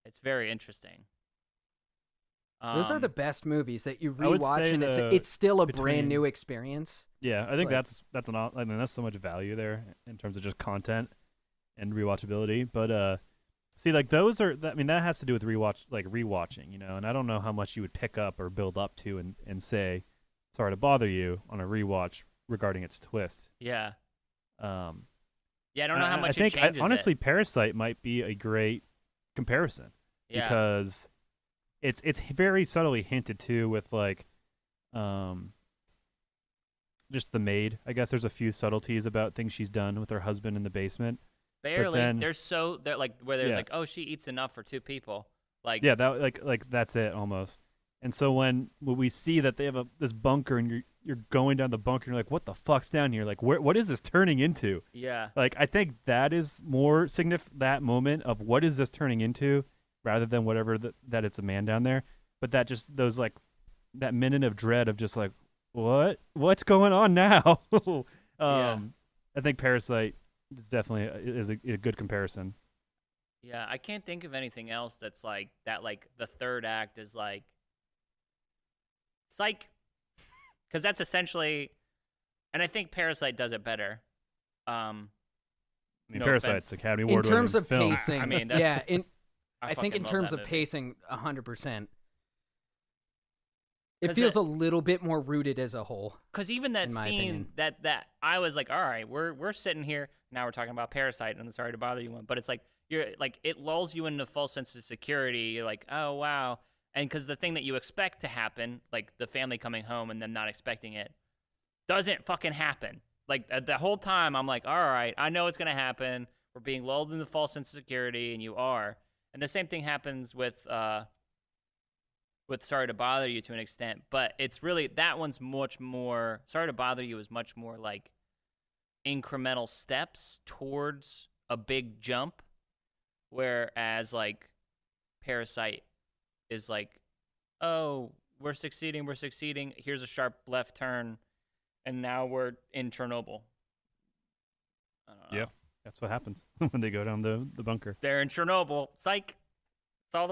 It's very interesting. Those are the best movies that you I would rewatch, say and it's still a brand between- new experience. Yeah, I It's think like- that's so much value there in terms of just content and rewatchability. But see, like those are, I mean, that has to do with rewatching, you know. And I don't know how much you would pick up or build up to and say, "Sorry to bother you" on a rewatch regarding its twist. Yeah. Um, Yeah, I don't know how much I think it changes honestly, it. Parasite might be a great comparison Yeah. because it's very subtly hinted to with like just the maid. I guess there's a few subtleties about things she's done with her husband in the basement. Barely. then- They're like where there's Yeah. like, oh, she eats enough for 2 people. Like, Yeah, that like that's it almost. And so when we see that they have this bunker and you're going down the bunker and you're like, what the fuck's down here? Like, what is this turning into? yeah. Like, I think that is more significant, that moment of what is this turning into, rather than whatever that it's a man down there. But that just those like that minute of dread of just like, what's going on now? Yeah. I think Parasite is definitely a good comparison. Yeah, I can't think of anything else that's like that. Like the third act is like, psych, because that's essentially, and I think Parasite does it better. I mean, No Parasite's offense. Academy In Award terms of film. pacing, I mean, that's- yeah. I think fucking in love terms that of movie. pacing, 100%. It 'Cause feels that- a little bit more rooted as a whole. Because even that in my scene, opinion. that I was like, all right, we're sitting here now. We're talking about Parasite, and Sorry to Bother You one, but it's like you're like it lulls you into false sense of security. You're like, oh wow, and because the thing that you expect to happen, like the family coming home and them not expecting it, doesn't fucking happen. Like the whole time, I'm like, all right, I know it's gonna happen. We're being lulled into false sense of security, and you are. And the same thing happens with Sorry to Bother You to an extent, but it's really that one's much more. Sorry to Bother You is much more like incremental steps towards a big jump, whereas like Parasite is like, oh, we're succeeding. Here's a sharp left turn, and now we're in Chernobyl. I don't know. Yeah, that's what happens when they go down the bunker. They're in Chernobyl. Psych. It's all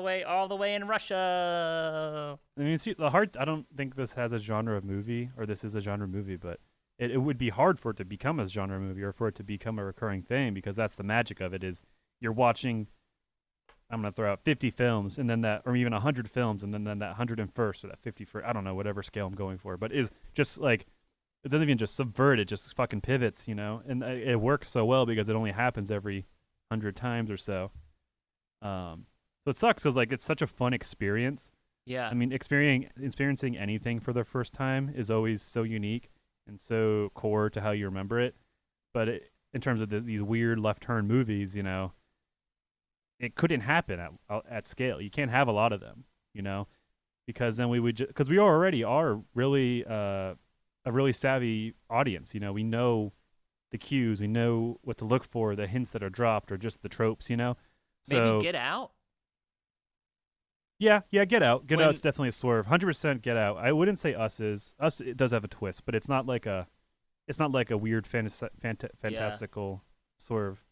the way in Russia. I mean, see, I don't think this has a genre of movie, or this is a genre movie, but it would be hard for it to become a genre movie or for it to become a recurring thing, because that's the magic of it. Is you're watching, I'm gonna throw out 50 films, and then that, or even 100 films, and then that 101st or that 51st, I don't know, whatever scale I'm going for, but is just like, it doesn't even just subvert, it just fucking pivots, you know, and it works so well because it only happens every 100 times or so. So it sucks because like it's such a fun experience. Yeah. I mean, experiencing anything for the first time is always so unique and so core to how you remember it. But in terms of these weird left turn movies, you know, it couldn't happen at scale. You can't have a lot of them, you know, because then we would because we already are really a really savvy audience. You know, we know the cues, we know what to look for, the hints that are dropped, or just the tropes. You know, so Maybe Get Out. Yeah, Get Out. Get When- Out's definitely a swerve. 100% Get Out. I wouldn't say Us is. Us, it does have a twist, but it's not like a weird fantastical swerve.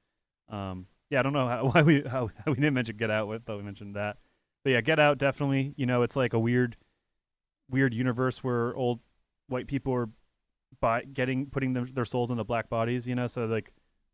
Yeah, I don't know how we didn't mention Get Out. I thought we mentioned that. But yeah, Get Out definitely. You know, it's like a weird universe where old white people are putting their souls into black bodies. You know, so like,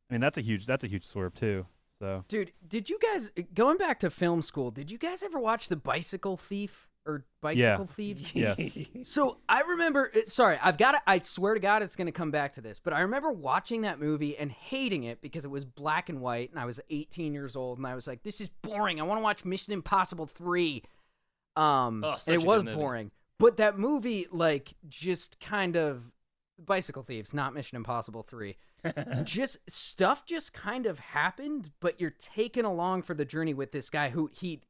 I mean, that's a huge swerve too. So Dude, did you guys, going back to film school, did you guys ever watch The Bicycle Thief or Bicycle Thieves? yes. So I remember, sorry, I swear to God it's going to come back to this, but I remember watching that movie and hating it because it was black and white and I was 18 years old and I was like, this is boring. I want to watch Mission Impossible 3. And such it a was good movie. boring. But that movie, like, just kind of, Bicycle Thieves, not Mission Impossible 3. Stuff just kind of happened, but you're taken along for the journey with this guy who he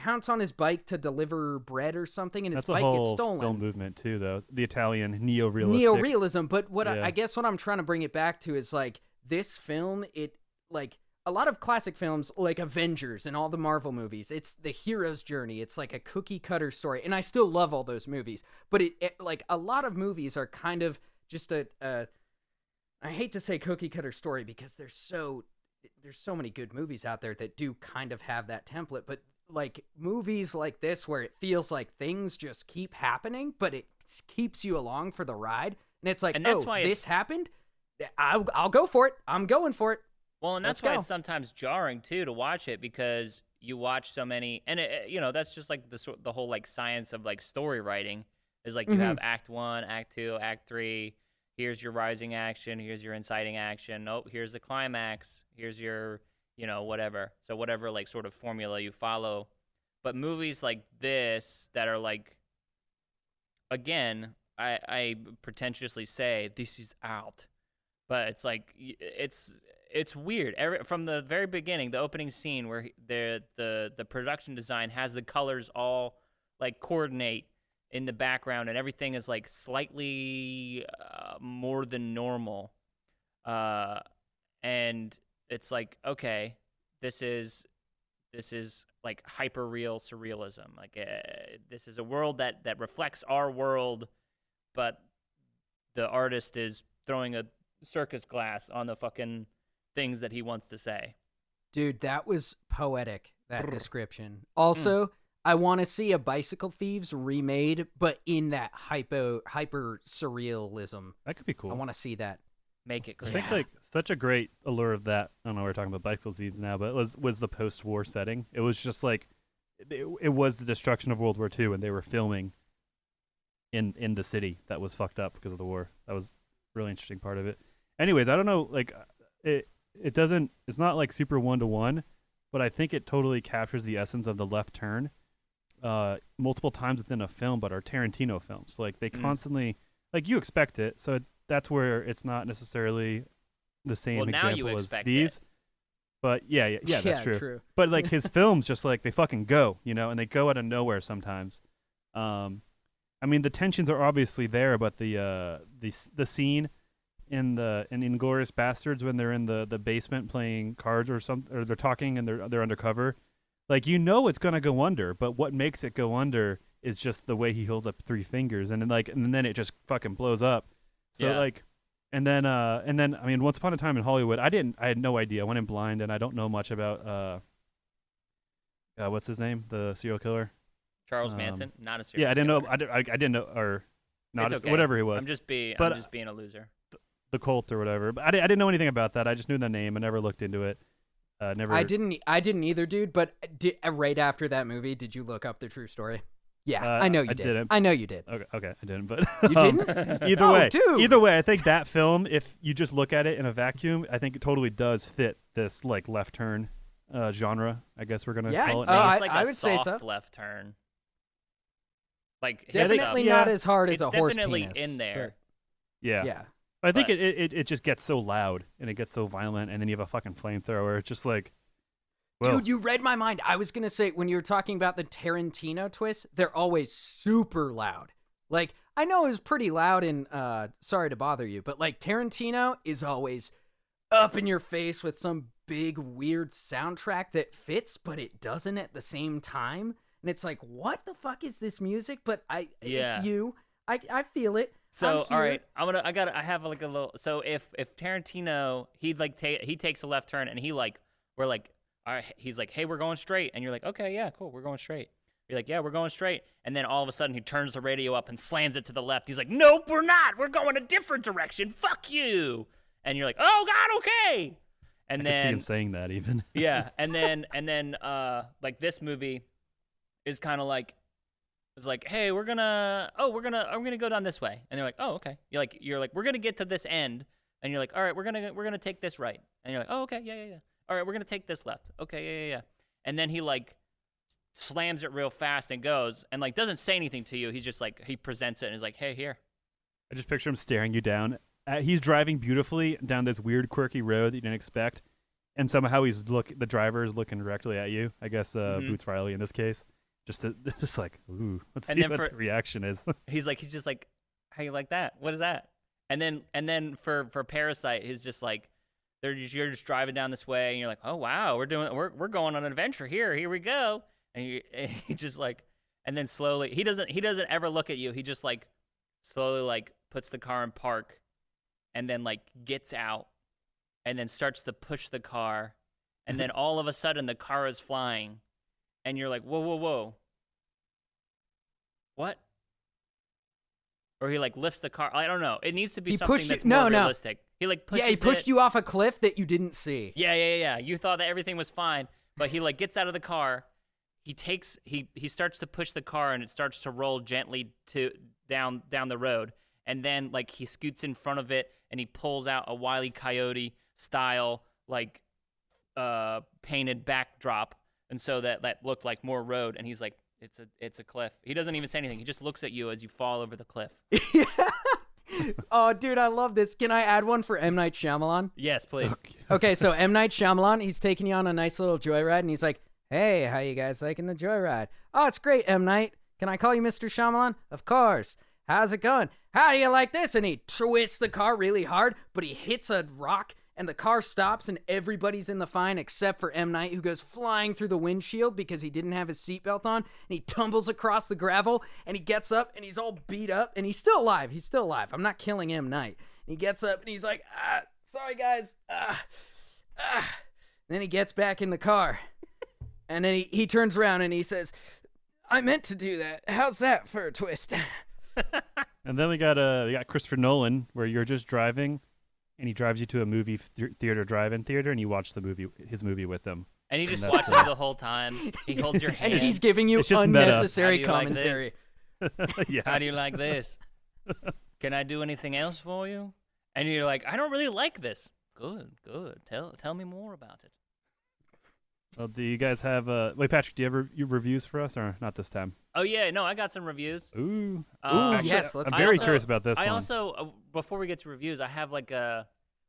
counts on his bike to deliver bread or something, and his That's a bike whole gets stolen. film movement too, though. The Italian neo-realistic. Neo-realism, but what Yeah. I guess what I'm trying to bring it back to is like this film. It like a lot of classic films like Avengers and all the Marvel movies, it's the hero's journey. It's like a cookie cutter story. And I still love all those movies, but it like a lot of movies are kind of just I hate to say cookie cutter story because there's so many good movies out there that do kind of have that template, but like movies like this where it feels like things just keep happening, but it keeps you along for the ride. And it's like, and that's why this happened. I'll go for it. I'm going for it. Well, and that's why it's sometimes jarring too to watch it because you watch so many, and that's just like the whole like science of like story writing is like you have Act 1, Act 2, Act 3. Here's your rising action. Here's your inciting action. Oh, here's the climax. Here's your whatever. So whatever like sort of formula you follow. But movies like this that are like, again, I pretentiously say this is out, but it's like it's weird. From the very beginning, the opening scene where the production design has the colors all like coordinate in the background and everything is like slightly more than normal, and it's like, okay, this is like hyper real surrealism. Like this is a world that reflects our world, but the artist is throwing a circus glass on the fucking things that he wants to say. Dude, that was poetic, that description. Also, I want to see a Bicycle Thieves remade, but in that hyper surrealism. That could be cool. I want to see that. Make it clear. I think like such a great allure of that. I don't know, we're talking about Bicycle Thieves now, but it was the post-war setting. It was just like it was the destruction of World War II, and they were filming in the city that was fucked up because of the war. That was a really interesting part of it. Anyways, I don't know, like it doesn't. It's not like super 1-to-1, but I think it totally captures the essence of the left turn multiple times within a film, but are Tarantino films. Like they constantly, like you expect it, so that's where it's not necessarily the same example as these. It. But yeah, that's true. But like his films, just like they fucking go, and they go out of nowhere sometimes. I mean, the tensions are obviously there, but the scene in Inglourious Bastards when they're in the basement playing cards or they're talking and they're undercover, like it's gonna go under, but what makes it go under is just the way he holds up 3 fingers, and then it just fucking blows up. So like, and then I mean, Once Upon a Time in Hollywood, I had no idea. I went in blind, and I don't know much about what's his name, the serial killer. Charles Manson, not a serial killer. Yeah, I didn't know, or not okay. Whatever he was. I'm just being a loser. The cult or whatever, but I didn't know anything about that. I just knew the name. I never looked into it. I didn't either, dude. But right after that movie, did you look up the true story? Yeah, I know you did. Didn't. I know you did. Okay, I didn't. But you didn't. Either way, I think that film, if you just look at it in a vacuum, I think it totally does fit this like left turn genre. I guess we're gonna call it. It's like I a would say soft so. left turn. Like definitely not as hard as a horse definitely penis, in there. Yeah. I think it just gets so loud and it gets so violent, and then you have a fucking flamethrower. It's just like, well, dude, you read my mind. I was gonna say, when you were talking about the Tarantino twists, they're always super loud. Like, I know it was pretty loud in Sorry to Bother You, but like Tarantino is always up in your face with some big weird soundtrack that fits, but it doesn't at the same time. And it's like, what the fuck is this music? But it's you. I feel it. So all right, I have like a little. So if Tarantino he takes a left turn and we're like, all right, he's like, hey, we're going straight, and you're like, okay, yeah, cool, we're going straight. You're like, yeah, we're going straight, and then all of a sudden he turns the radio up and slams it to the left. He's like, nope, we're not. We're going a different direction. Fuck you. And you're like, oh God, okay. And I can see him saying that even. Yeah, and then like this movie is kind of like. It's like, hey, I'm gonna go down this way, and they're like, oh, okay. You're like, we're gonna get to this end, and you're like, all right, we're gonna take this right, and you're like, oh, okay, yeah. All right, we're gonna take this left, okay, yeah. And then he like slams it real fast and goes, and like doesn't say anything to you. He's just like he presents it and is like, hey, here. I just picture him staring you down. He's driving beautifully down this weird, quirky road that you didn't expect, and somehow the driver is looking directly at you. I guess Boots Riley in this case. Just like, ooh, let's see what the reaction is. He's just like, how you like that? What is that? And then for Parasite, he's just like, you're just driving down this way, and you're like, oh wow, we're going on an adventure here. Here we go. And he just like, and then slowly he doesn't ever look at you. He just like slowly like puts the car in park, and then like gets out, and then starts to push the car, and then all of a sudden the car is flying, and you're like, whoa, whoa, whoa, what? Or he like lifts the car. I don't know. It needs to be something that's more realistic. He like pushes he pushed you off a cliff that you didn't see. Yeah. You thought that everything was fine, but he like gets out of the car. He starts to push the car, and it starts to roll gently down the road. And then like he scoots in front of it, and he pulls out a Wile E. Coyote style like painted backdrop, and so that looked like more road. And he's like, it's a cliff. He doesn't even say anything. He just looks at you as you fall over the cliff. Oh, dude, I love this. Can I add one for M. Night Shyamalan? Yes, please. Okay, so M. Night Shyamalan, he's taking you on a nice little joyride, and he's like, hey, how you guys liking the joyride? Oh, it's great, M. Night. Can I call you Mr. Shyamalan? Of course. How's it going? How do you like this? And he twists the car really hard, but he hits a rock, and the car stops, and everybody's in the fine except for M. Night, who goes flying through the windshield because he didn't have his seatbelt on, and he tumbles across the gravel, and he gets up, and he's all beat up, and he's still alive. He's still alive. I'm not killing M. Night. And he gets up, and he's like, sorry, guys. And then he gets back in the car, and then he turns around, and he says, I meant to do that. How's that for a twist? And then we got Christopher Nolan, where you're just driving, and he drives you to a movie drive-in theater, and you watch his movie with him. And he just watches you the whole time. He holds your hand. And he's giving you unnecessary commentary. Yeah. How do you like this? Can I do anything else for you? And you're like, I don't really like this. Good. Tell me more about it. Well, do you guys have wait, Patrick, do you have your reviews for us, or not this time? Oh yeah, no, I got some reviews. Ooh, Actually, yes, I'm very curious about this one. I also, before we get to reviews, I have like a.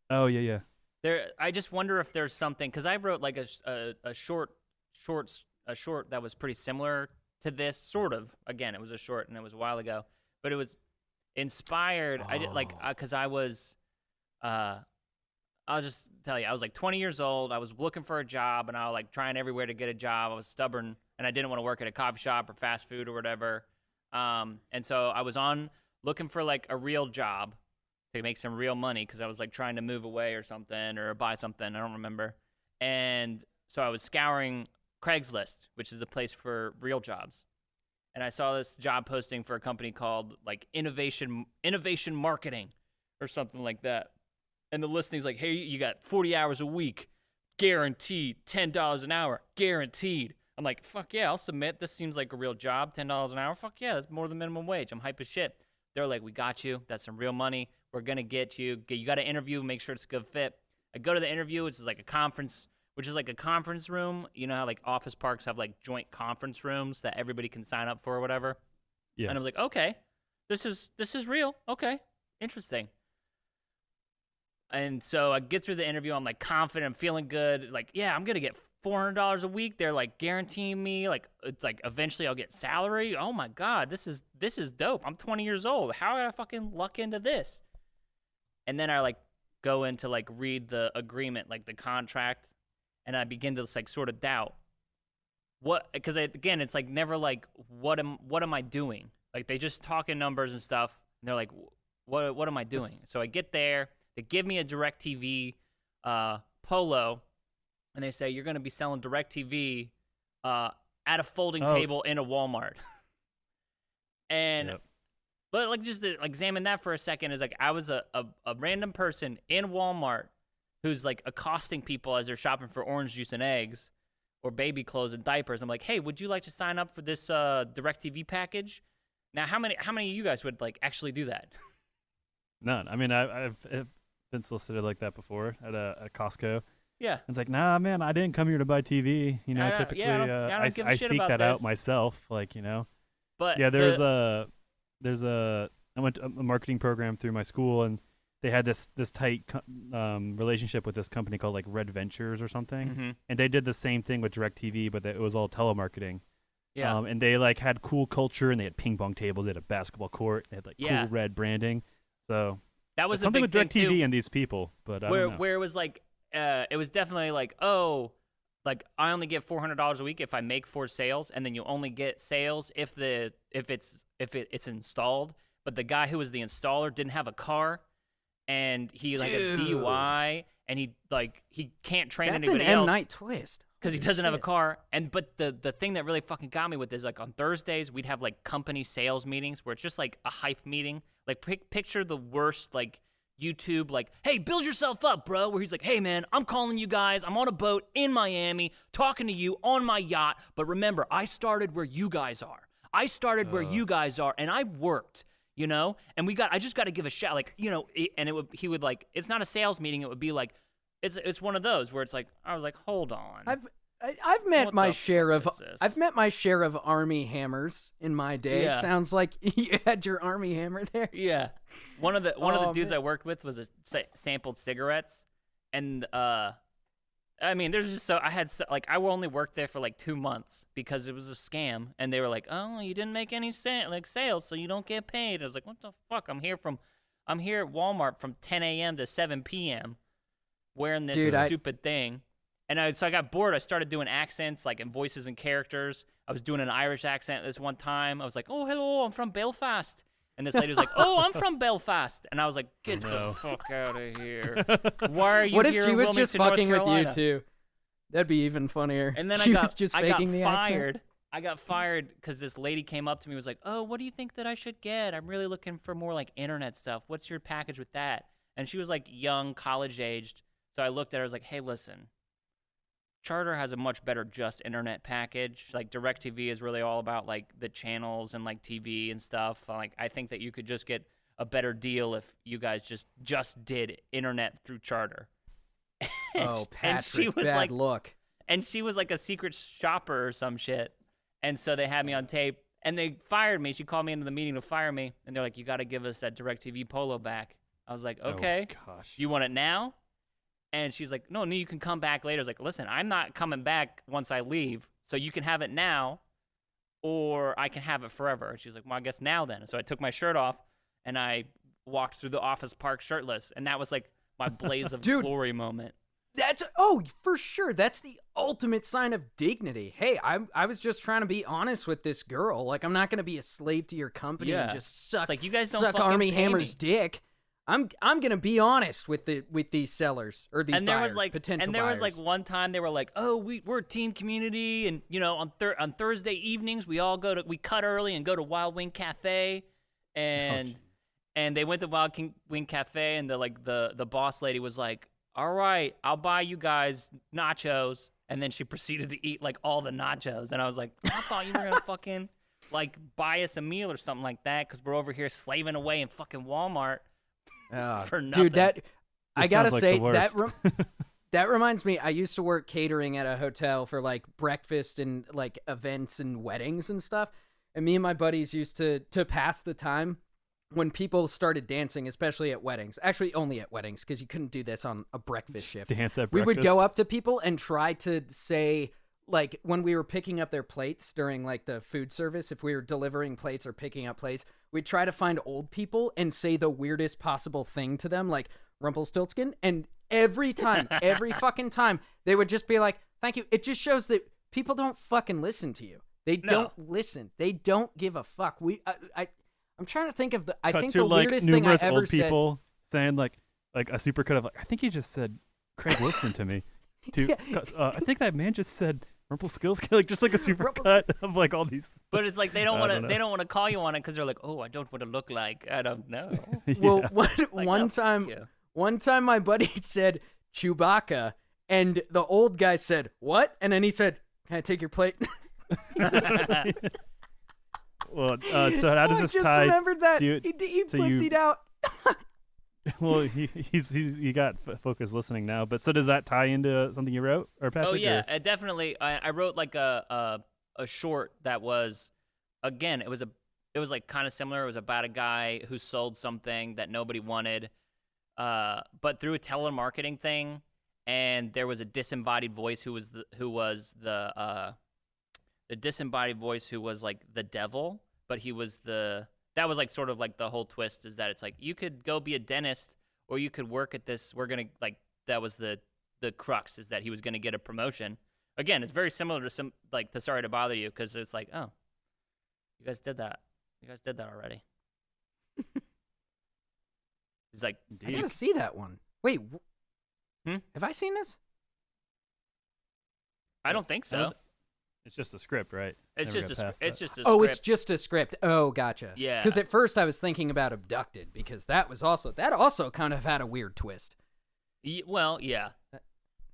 Oh yeah. I just wonder if there's something, because I wrote like a short that was pretty similar to this, sort of. Again, it was a short, and it was a while ago, but it was inspired. I did like because I was. I'll just tell you, I was like 20 years old. I was looking for a job, and I was like trying everywhere to get a job. I was stubborn, and I didn't want to work at a coffee shop or fast food or whatever. And so I was looking for like a real job to make some real money, because I was like trying to move away or something, or buy something. I don't remember. And so I was scouring Craigslist, which is a place for real jobs. And I saw this job posting for a company called like Innovation Marketing or something like that. And the listing's like, hey, you got 40 hours a week, guaranteed, $10 an hour, guaranteed. I'm like, fuck yeah, I'll submit. This seems like a real job, $10 an hour. Fuck yeah, that's more than minimum wage. I'm hype as shit. They're like, we got you. That's some real money. We're going to get you. You got to interview, make sure it's a good fit. I go to the interview, which is like a conference room. You know how like office parks have like joint conference rooms that everybody can sign up for or whatever? Yeah. And I was like, okay, this is real. Okay, interesting. And so I get through the interview. I'm like confident. I'm feeling good. Like, yeah, I'm going to get $400 a week. They're like guaranteeing me. Like, it's like eventually I'll get salary. Oh my God, this is dope. I'm 20 years old. How did I fucking luck into this? And then I like go in to like read the agreement, like the contract. And I begin to like sort of doubt because again, it's like never like, what am I doing? Like they just talk in numbers and stuff. And they're like, what am I doing? So I get there. They give me a DirecTV Polo, and they say, you're going to be selling DirecTV at a folding table in a Walmart. And, but like just to examine that for a second is like, I was a random person in Walmart who's like accosting people as they're shopping for orange juice and eggs or baby clothes and diapers. I'm like, hey, would you like to sign up for this DirecTV package? Now, how many of you guys would like actually do that? None. I mean, I've been solicited like that before at Costco. Yeah. It's like, nah, man, I didn't come here to buy TV. You know, typically I don't give a shit seek about that this. out myself. Like, you know. But yeah, I went to a marketing program through my school, and they had this tight relationship with this company called like Red Ventures or something. Mm-hmm. And they did the same thing with DirecTV, but it was all telemarketing. Yeah. And they like had cool culture, and they had ping pong tables, they had a basketball court, they had like cool red branding. So that was something a with big thing DirecTV too, and these people, but I don't know. where it was like it was definitely like, oh, like I only get $400 a week if I make 4 sales, and then you only get sales if it's installed. But the guy who was the installer didn't have a car, and he like a DUI, and he can't train That's anybody an M. else Night twist. because he Holy doesn't have a shit. car. And but the thing that really fucking got me with is like on Thursdays we'd have like company sales meetings where it's just like a hype meeting. Like picture the worst like YouTube like, hey, build yourself up, bro. Where he's like, hey man, I'm calling you guys. I'm on a boat in Miami talking to you on my yacht. But remember, I started where you guys are. I started where you guys are, and I worked. You know, and I just got to give a shout, like, you know, he would like, it's not a sales meeting. It would be like, it's one of those where it's like, I was like, hold on. I've met What my the share fuck of is this? I've met my share of army hammers in my day. Yeah. It sounds like you had your army hammer there. Yeah. One of the dudes man. I worked with was sampled cigarettes. And, I mean, there's just I only worked there for like 2 months because it was a scam. And they were like, oh, you didn't make any sales, so you don't get paid. I was like, what the fuck? I'm here at Walmart from 10 a.m. to 7 p.m. wearing this stupid thing. And so I got bored. I started doing accents, like in voices and characters. I was doing an Irish accent this one time. I was like, oh, hello, I'm from Belfast. And this lady was like, oh, I'm from Belfast. And I was like, get the fuck out of here. Why are you What if here she in was just Wilmington, North fucking with you Carolina? too? That'd be even funnier. And then she I was just got faking the accent. fired. I got fired because this lady came up to me and was like, oh, what do you think that I should get? I'm really looking for more like internet stuff. What's your package with that? And she was like young, college-aged. So I looked at her, I was like, hey, listen. Charter has a much better just internet package. Like DirecTV is really all about like the channels and like TV and stuff. Like I think that you could just get a better deal if you guys just did internet through Charter. Oh, Patrick, and she was bad like, look. and she was like a secret shopper or some shit. And so they had me on tape and they fired me. She called me into the meeting to fire me. And they're like, you got to give us that DirecTV Polo back. I was like, okay. Oh, gosh. You want it now? And she's like, no, you can come back later. I was like, listen, I'm not coming back once I leave. So you can have it now or I can have it forever. She's like, well, I guess now then. So I took my shirt off and I walked through the office park shirtless. And that was like my blaze of Dude. glory moment. For sure. That's the ultimate sign of dignity. Hey, I was just trying to be honest with this girl. Like, I'm not going to be a slave to your company and Yeah. just suck, It's like, you guys don't suck fucking Army pay Hammer's me. dick. I'm going to be honest with these sellers or these And there buyers, was like, potential and there was buyers. like one time they were like, oh, we're a team community. And, you know, on Thursday evenings, we cut early and go to Wild Wing Cafe. And they went to Wild Wing Cafe and the boss lady was like, all right, I'll buy you guys nachos. And then she proceeded to eat like all the nachos. And I was like, I thought you were going to fucking like buy us a meal or something like that because we're over here slaving away in fucking Walmart for nothing. Dude, I gotta sounds like say the worst. that reminds me. I used to work catering at a hotel for like breakfast and like events and weddings and stuff. And me and my buddies used to pass the time when people started dancing, especially at weddings. Actually, only at weddings because you couldn't do this on a breakfast shift. Dance at We would go breakfast? up to people and try to say, like, when we were picking up their plates during like the food service, if we were delivering plates or picking up plates, we'd try to find old people and say the weirdest possible thing to them, like Rumpelstiltskin. And every time, every fucking time, they would just be like, thank you. It just shows that people don't fucking listen to you. They don't listen. They don't give a fuck. I'm trying to think of I Cut think to the like weirdest thing I numerous ever old said. people saying like a supercut of like, I think he just said Craig Wilson to me. I think that man just said Rumpelstiltskin, like just like a supercut of like all these. But it's like they don't I want don't to. know. They don't want to call you on it because they're like, oh, I don't want to look like. I don't know. Well, Like, one no, time, fuck you. one time, my buddy said Chewbacca, and the old guy said what? And then he said, "Can I take your plate?" Well, so how does I this just tie? remembered that do- he so you- pussied out. Well, he got focused listening now. But so does that tie into something you wrote, or Patrick? Oh yeah, or- definitely. I wrote like a short that was, again, it was like kind of similar. It was about a guy who sold something that nobody wanted, but through a telemarketing thing, and there was a disembodied voice who was the disembodied voice who was like the devil, but he was that was like sort of like the whole twist is that it's like you could go be a dentist or you could work at this. We're gonna like that was the the crux is that he was going to get a promotion. Again, it's very similar to some like the Sorry to Bother You, because it's like, oh, you guys did that. You guys did that already. He's like, I gotta see that one. Wait, have I seen this? I don't think so. It's just a script, right? It's Never just got a, past it's that. just a Oh, script. it's just a script. Oh, gotcha. Yeah. Because at first I was thinking about Abducted, because that also kind of had a weird twist. Well, yeah.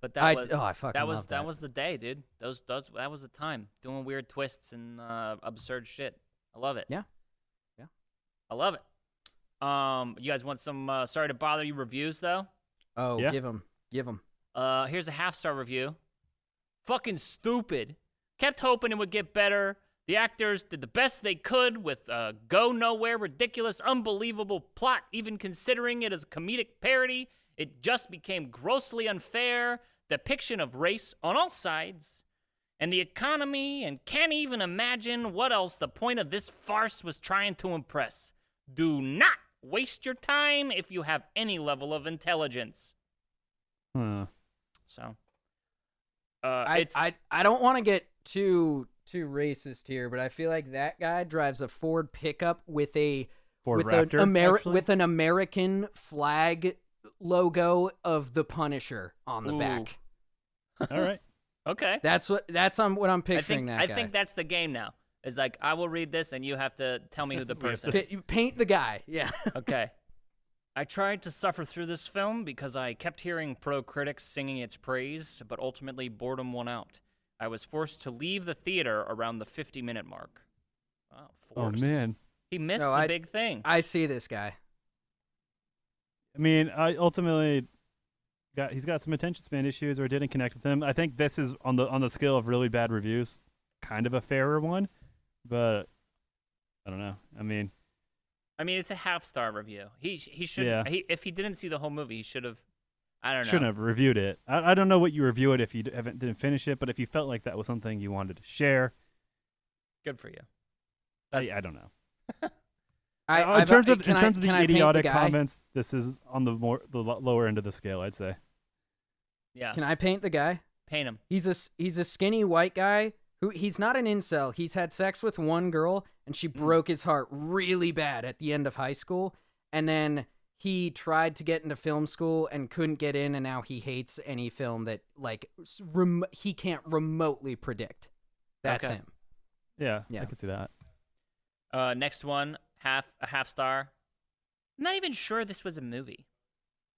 But I fucking that love that. was the day, dude. That was the time doing weird twists and absurd shit. I love it. Yeah. I love it. You guys want some Sorry to Bother You reviews though? Oh, Yeah. give him. Here's a 1/2-star review. Fucking stupid. Kept hoping it would get better. The actors did the best they could with a go-nowhere, ridiculous, unbelievable plot. Even considering it as a comedic parody, it just became grossly unfair. Depiction of race on all sides. And the economy, and can't even imagine what else the point of this farce was trying to impress. Do not waste your time if you have any level of intelligence. Huh. So, I don't want to get too racist here, but I feel like that guy drives a Ford pickup with Ford with Raptor, actually? with an American flag logo of the Punisher on the Ooh. back. All right. okay. That's what I'm picturing. I think that's the game now. It's like, I will read this and you have to tell me who the person is. You paint the guy. Yeah. Okay. I tried to suffer through this film because I kept hearing pro critics singing its praise, but ultimately boredom won out. I was forced to leave the theater around the 50-minute mark. Wow, Oh forced. man. He missed No, the big thing. I see this guy. I mean, I ultimately he's got some attention span issues, or didn't connect with him. I think this is on the scale of really bad reviews, kind of a fairer one, but I don't know. I mean, it's a 1/2-star review. He should. Yeah. If he didn't see the whole movie, he should have. I don't know. shouldn't have reviewed it. I don't know what you review it if you didn't finish it, but if you felt like that was something you wanted to share, Good for you. I don't know. In terms of can I the paint the idiotic guy? comments, this is on the lower end of the scale, I'd say. Yeah. Can I paint the guy? Paint him. He's a skinny white guy who he's not an incel. He's had sex with one girl and she broke his heart really bad at the end of high school, and then he tried to get into film school and couldn't get in, and now he hates any film that he can't remotely predict. That's Okay. him. Yeah, Yeah. I could see that. Next one, a 1/2-star. I'm not even sure this was a movie.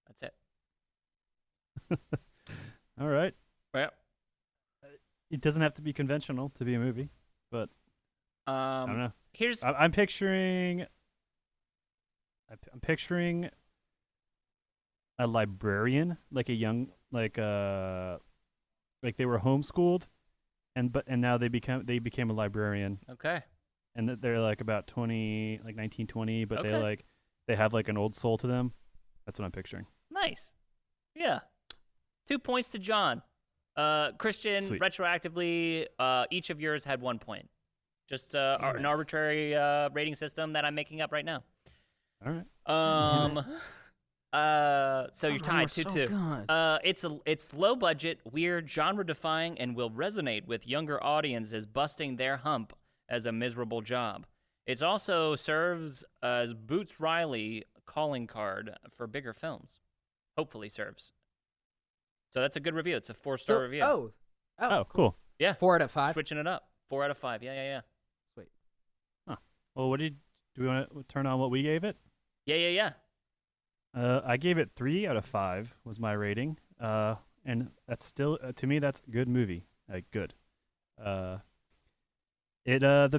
That's it. All right. Well, It doesn't have to be conventional to be a movie, but I don't know. Here's I'm picturing a librarian, like a young, like they were homeschooled, and now they became a librarian, okay. and they're like about 20, like 1920, but Okay. they have like an old soul to them. That's what I'm picturing. Nice. Yeah. 2 points to John. Christian, Sweet. retroactively, each of yours had 1 point. Just an arbitrary rating system that I'm making up right now. All right. So you're tied 2-2. It's low budget, weird, genre defying, and will resonate with younger audiences busting their hump as a miserable job. It also serves as Boots Riley calling card for bigger films. Hopefully serves. So that's a good review. It's a 4-star review. Oh, cool. Yeah. 4 out of 5. Switching it up. 4 out of 5. Yeah. Sweet. Well, do we want to turn on what we gave it? Yeah. I gave it 3 out of 5 was my rating. And that's still to me that's a good movie. Like good. The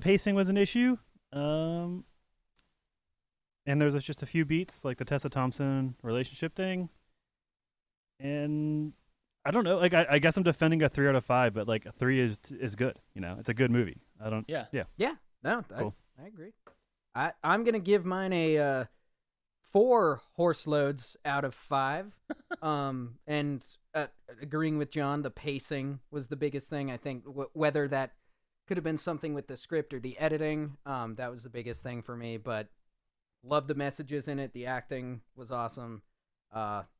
pacing was an issue. And there's just a few beats like the Tessa Thompson relationship thing. And I don't know, like I guess I'm defending a 3 out of 5, but like a 3 is good. You know, it's a good movie. Yeah. No, Cool. I agree. I'm gonna give mine a 4 horse loads out of 5. And agreeing with John, the pacing was the biggest thing. I think whether that could have been something with the script or the editing, that was the biggest thing for me. But loved the messages in it. The acting was awesome.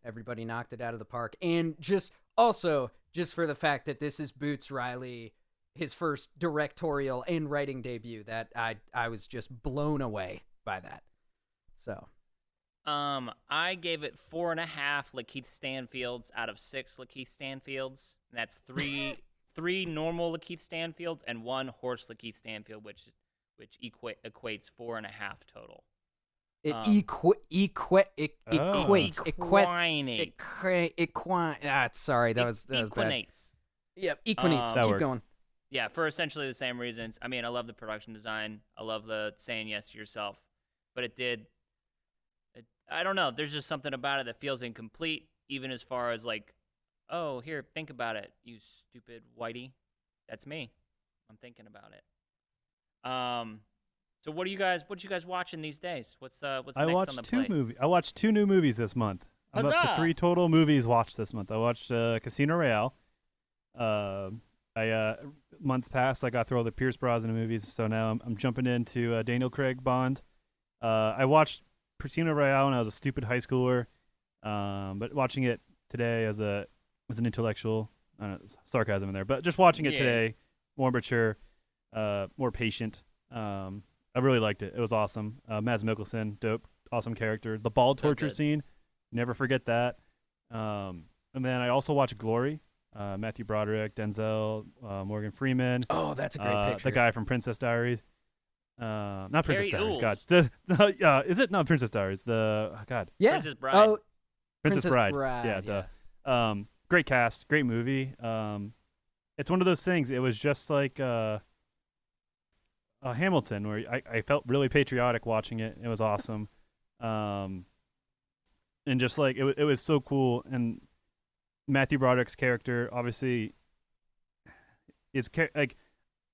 Everybody knocked it out of the park, and just Also, just for the fact that this is Boots Riley, his first directorial and writing debut, that I was just blown away by that. So, I gave it 4.5 Lakeith Stanfields out of 6 Lakeith Stanfields. And that's three normal Lakeith Stanfields and 1 horse Lakeith Stanfield, which equates 4.5 total. it sorry, that was bad. Equinates. Yep, equinates. That Keep works. going. Yeah, for essentially the same reasons. I mean, I love the production design. I love the saying yes to yourself. But I don't know. There's just something about it that feels incomplete, even as far as like, oh, here, think about it, you stupid whitey. That's me. I'm thinking about it. So what you guys watching these days? What's next on the plate? I watched 2 new movies this month. I'm up to Huzzah! 3 total movies watched this month. I watched Casino Royale. Months past, I got through all the Pierce Brosnan movies, so now I'm jumping into Daniel Craig Bond. I watched Casino Royale when I was a stupid high schooler, but watching it today as an intellectual, I don't know, sarcasm in there, but just watching it today, more mature, more patient. I really liked it. It was awesome. Mads Mikkelsen, dope, awesome character. The ball torture scene, never forget that. And then I also watched Glory. Matthew Broderick, Denzel, Morgan Freeman. Oh, that's a great picture. The guy from Princess Diaries. Not Princess Carrie Diaries. Ools. God, is it not Princess Diaries? God, Yeah. Princess Bride. Oh, Princess Bride. Yeah. Great cast, great movie. It's one of those things. It was just like Hamilton, where I felt really patriotic watching it. It was awesome, and just like it was so cool. And Matthew Broderick's character, obviously, is like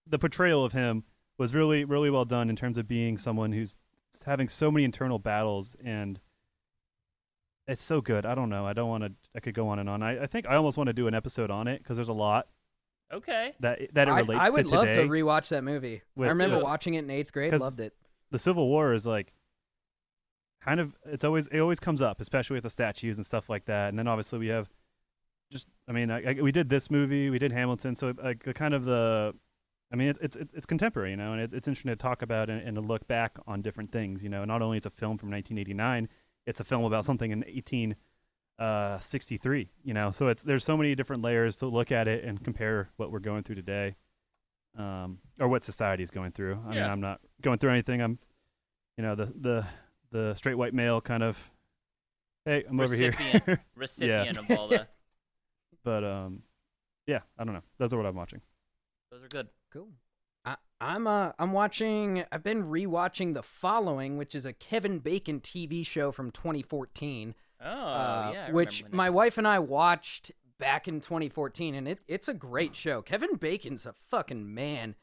the portrayal of him was really, really well done in terms of being someone who's having so many internal battles, and it's so good. I don't know. I could go on and on. I think I almost want to do an episode on it because there's a lot Okay. that it relates to today. I would love to rewatch that movie. I with- remember watching it in 8th grade. 'cause Loved it. The Civil War is like kind of it always comes up, especially with the statues and stuff like that. And then obviously we have we did this movie, we did Hamilton, so like the kind of it's contemporary, and it's interesting to talk about and to look back on different things, Not only it's a film from 1989, it's a film about something in 1863, So there's so many different layers to look at it and compare what we're going through today, or what society is going through. I mean, I'm not going through anything. I'm, the straight white male kind of, hey, I'm over here. Recipient of all the. But I don't know. Those are what I'm watching. Those are good. Cool. I've been rewatching The Following, which is a Kevin Bacon TV show from 2014. Oh, yeah. I Which remember my wife and I watched back in 2014, and it's a great show. Kevin Bacon's a fucking man,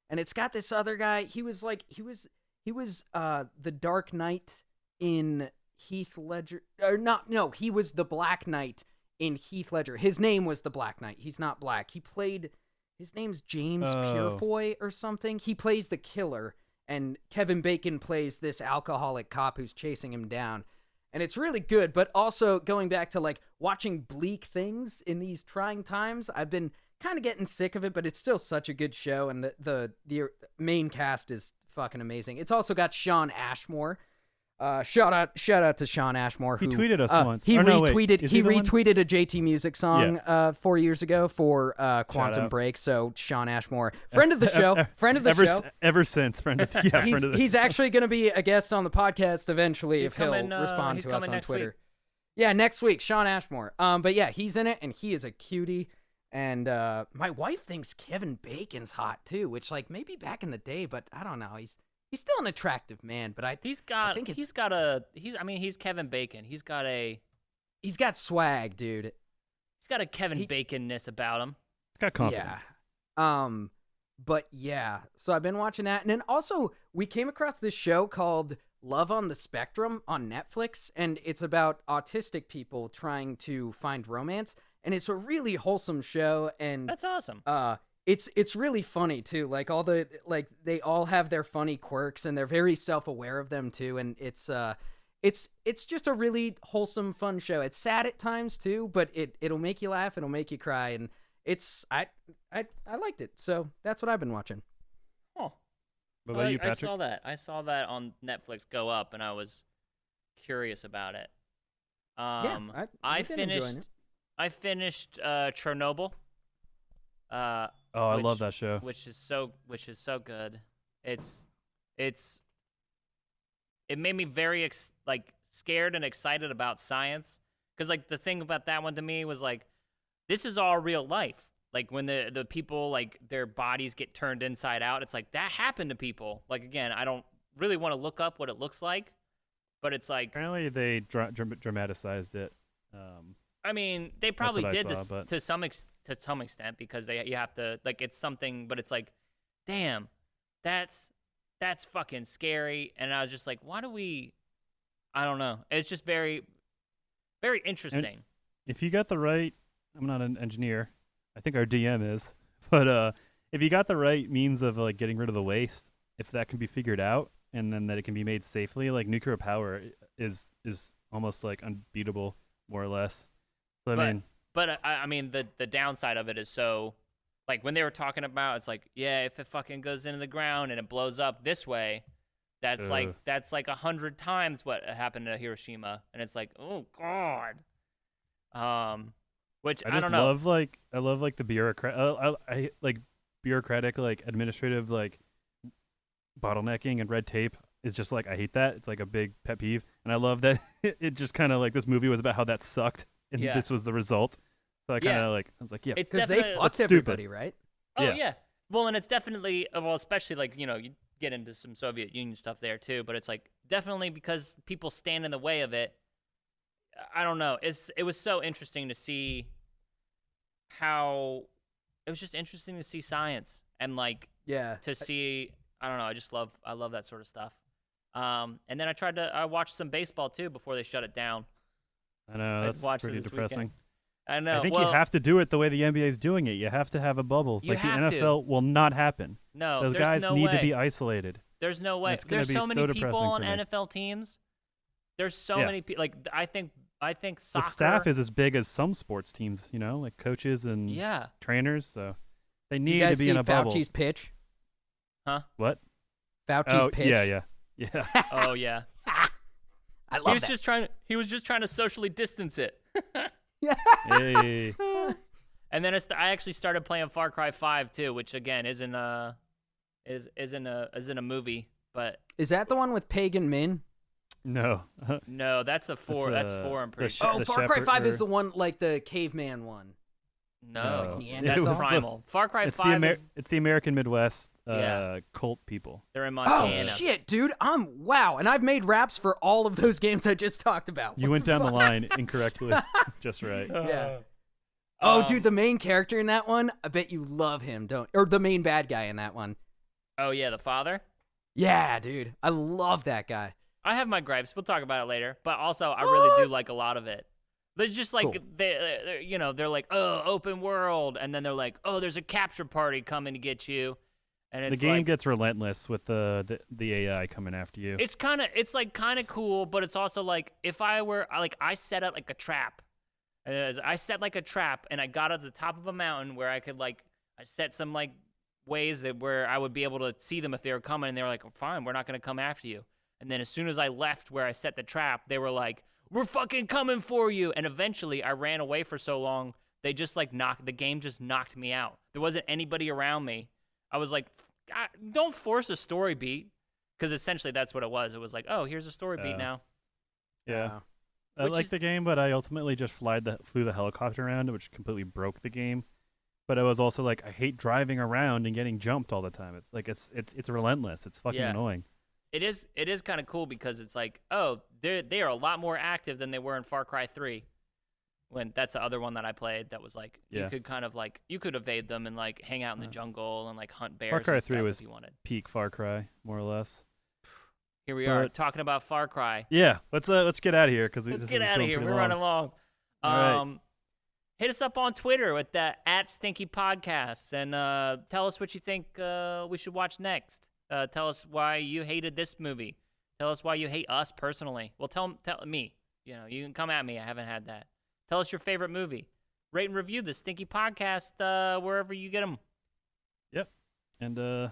and it's got this other guy. He was the Dark Knight in Heath Ledger, or not? No, he was the Black Knight in Heath Ledger. His name was the Black Knight. He's not black. His name's James Purefoy or something. He plays the killer, and Kevin Bacon plays this alcoholic cop who's chasing him down. And it's really good, but also going back to like watching bleak things in these trying times, I've been kind of getting sick of it, but it's still such a good show, and the main cast is fucking amazing. It's also got Sean Ashmore. Shout out to Sean Ashmore. He who tweeted us once. He Or no, wait. retweeted. Is He he the one? retweeted a JT Music song 4 years ago for Quantum out. Break. So Sean Ashmore, friend of the show, Ever since, friend of the He's actually going to be a guest on the podcast eventually He's if he'll coming, respond he's to us coming on next Twitter. week. Yeah, next week, Sean Ashmore. But yeah, he's in it, and he is a cutie. And my wife thinks Kevin Bacon's hot too, which like maybe back in the day, but I don't know. He's still an attractive man, but He's Kevin Bacon. He's got swag, dude. He's got a Kevin Bacon-ness about him. It's got confidence. Yeah. But yeah, so I've been watching that. And then also we came across this show called Love on the Spectrum on Netflix, and it's about autistic people trying to find romance, and it's a really wholesome show, and That's awesome. it's really funny too. Like they all have their funny quirks, and they're very self-aware of them too, and it's it's just a really wholesome, fun show. It's sad at times too, but it'll make you laugh, it'll make you cry, and I liked it. So that's what I've been watching. Oh, What about you, I Patrick? saw that. I saw that on Netflix go up, and I was curious about it. I've been enjoying it. I finished Chernobyl. Oh, I love that show. Which is so good. It made me very scared and excited about science, because like the thing about that one to me was like, this is all real life. Like when the people, like their bodies get turned inside out, it's like that happened to people. Like again, I don't really want to look up what it looks like, but it's like, Apparently they dramatized it. I mean, they probably what I did saw, to some extent, because you have to, like, it's something, but it's like, damn, that's fucking scary. And I was just like, why do we? I don't know. It's just very, very interesting. And if you got the right, I'm not an engineer. I think our DM is, but if you got the right means of like getting rid of the waste, if that can be figured out, and then that it can be made safely, like nuclear power is almost like unbeatable, more or less. So I mean, the downside of it is, so like when they were talking about, it's like, yeah, if it fucking goes into the ground and it blows up this way, that's like 100 times what happened to Hiroshima, and it's like, oh god. Which I don't know. I love like the I like bureaucratic, like administrative, like bottlenecking and red tape is just like, I hate that. It's like a big pet peeve, and I love that it just kind of like, this movie was about how that sucked, and this was the result. So I kind of I was like, yeah, because they fucked everybody, right? Oh yeah. Well, and it's definitely, well, especially like, you get into some Soviet Union stuff there too, but it's like definitely because people stand in the way of it. I don't know. It was so interesting to see how it was just interesting to see science and like to see. I don't know. I love that sort of stuff. And then I watched some baseball too before they shut it down. I know, that's pretty depressing. Weekend. I know. I think you have to do it the way the NBA is doing it. You have to have a bubble. You like the have NFL will not happen. No, those there's guys no need way. to be isolated. There's no way. It's gonna There's be so many so people depressing on for me. NFL teams. There's so many people. Like I think soccer. The staff is as big as some sports teams. Like coaches and trainers. So they need to be in a bubble. Fauci's pitch? Huh? What? Fauci's pitch? Yeah. Oh yeah. I love that. He was just trying to socially distance it. Hey. And then I actually started playing Far Cry 5 too, which again isn't a movie, but is that the one with Pagan Min? No, that's the 4. That's 4. I'm pretty sure. Oh, Far Cry 5 is the one like the caveman one. No, that's Primal. Far Cry 5 it's the American Midwest cult people. They're in Montana. Oh shit, dude! Wow, and I've made raps for all of those games I just talked about. You went down the line incorrectly, just right. Yeah. Oh, dude, the main character in that one, I bet you love him, or the main bad guy in that one. Oh yeah, the father. Yeah, dude, I love that guy. I have my gripes. We'll talk about it later. But also, I really do like a lot of it. There's just like cool. they're like, oh, open world, and then they're like, oh, there's a capture party coming to get you, and it's the game gets relentless with the AI coming after you. It's kind of cool, but it's also like, if I were like, I set up like a trap, and I got at the top of a mountain where I could like, I set some like ways where I would be able to see them if they were coming, and they were like, fine, we're not gonna come after you. And then as soon as I left where I set the trap, they were like, we're fucking coming for you. And eventually I ran away for so long, they just like the game just knocked me out. There wasn't anybody around me. I was like, God, don't force a story beat. Because essentially that's what it was. It was like, oh, here's a story beat now. Yeah. I like the game, but I ultimately just flew the helicopter around, which completely broke the game. But I was also like, I hate driving around and getting jumped all the time. It's like, it's relentless. It's fucking annoying. It is kind of cool because it's like, oh, they are a lot more active than they were in Far Cry 3. When that's the other one that I played that was like, you could kind of like, you could evade them and like hang out in the jungle and like hunt bears. Far Cry and stuff 3 was if you wanted. Peak Far Cry, more or less. Here we are talking about Far Cry. Yeah, let's get out of here let's get out of here. We're running long. All right. Hit us up on Twitter with that @StinkyPodcasts and tell us what you think we should watch next. Tell us why you hated this movie. Tell us why you hate us personally. Well, tell me. You know, you can come at me. I haven't had that. Tell us your favorite movie. Rate and review the Stinky Podcast wherever you get them. Yep. And we'll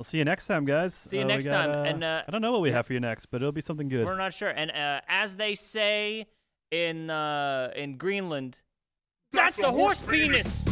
see you next time, guys. See you next time. And I don't know what we have for you next, but it'll be something good. we're not sure. And as they say in Greenland, that's a horse penis.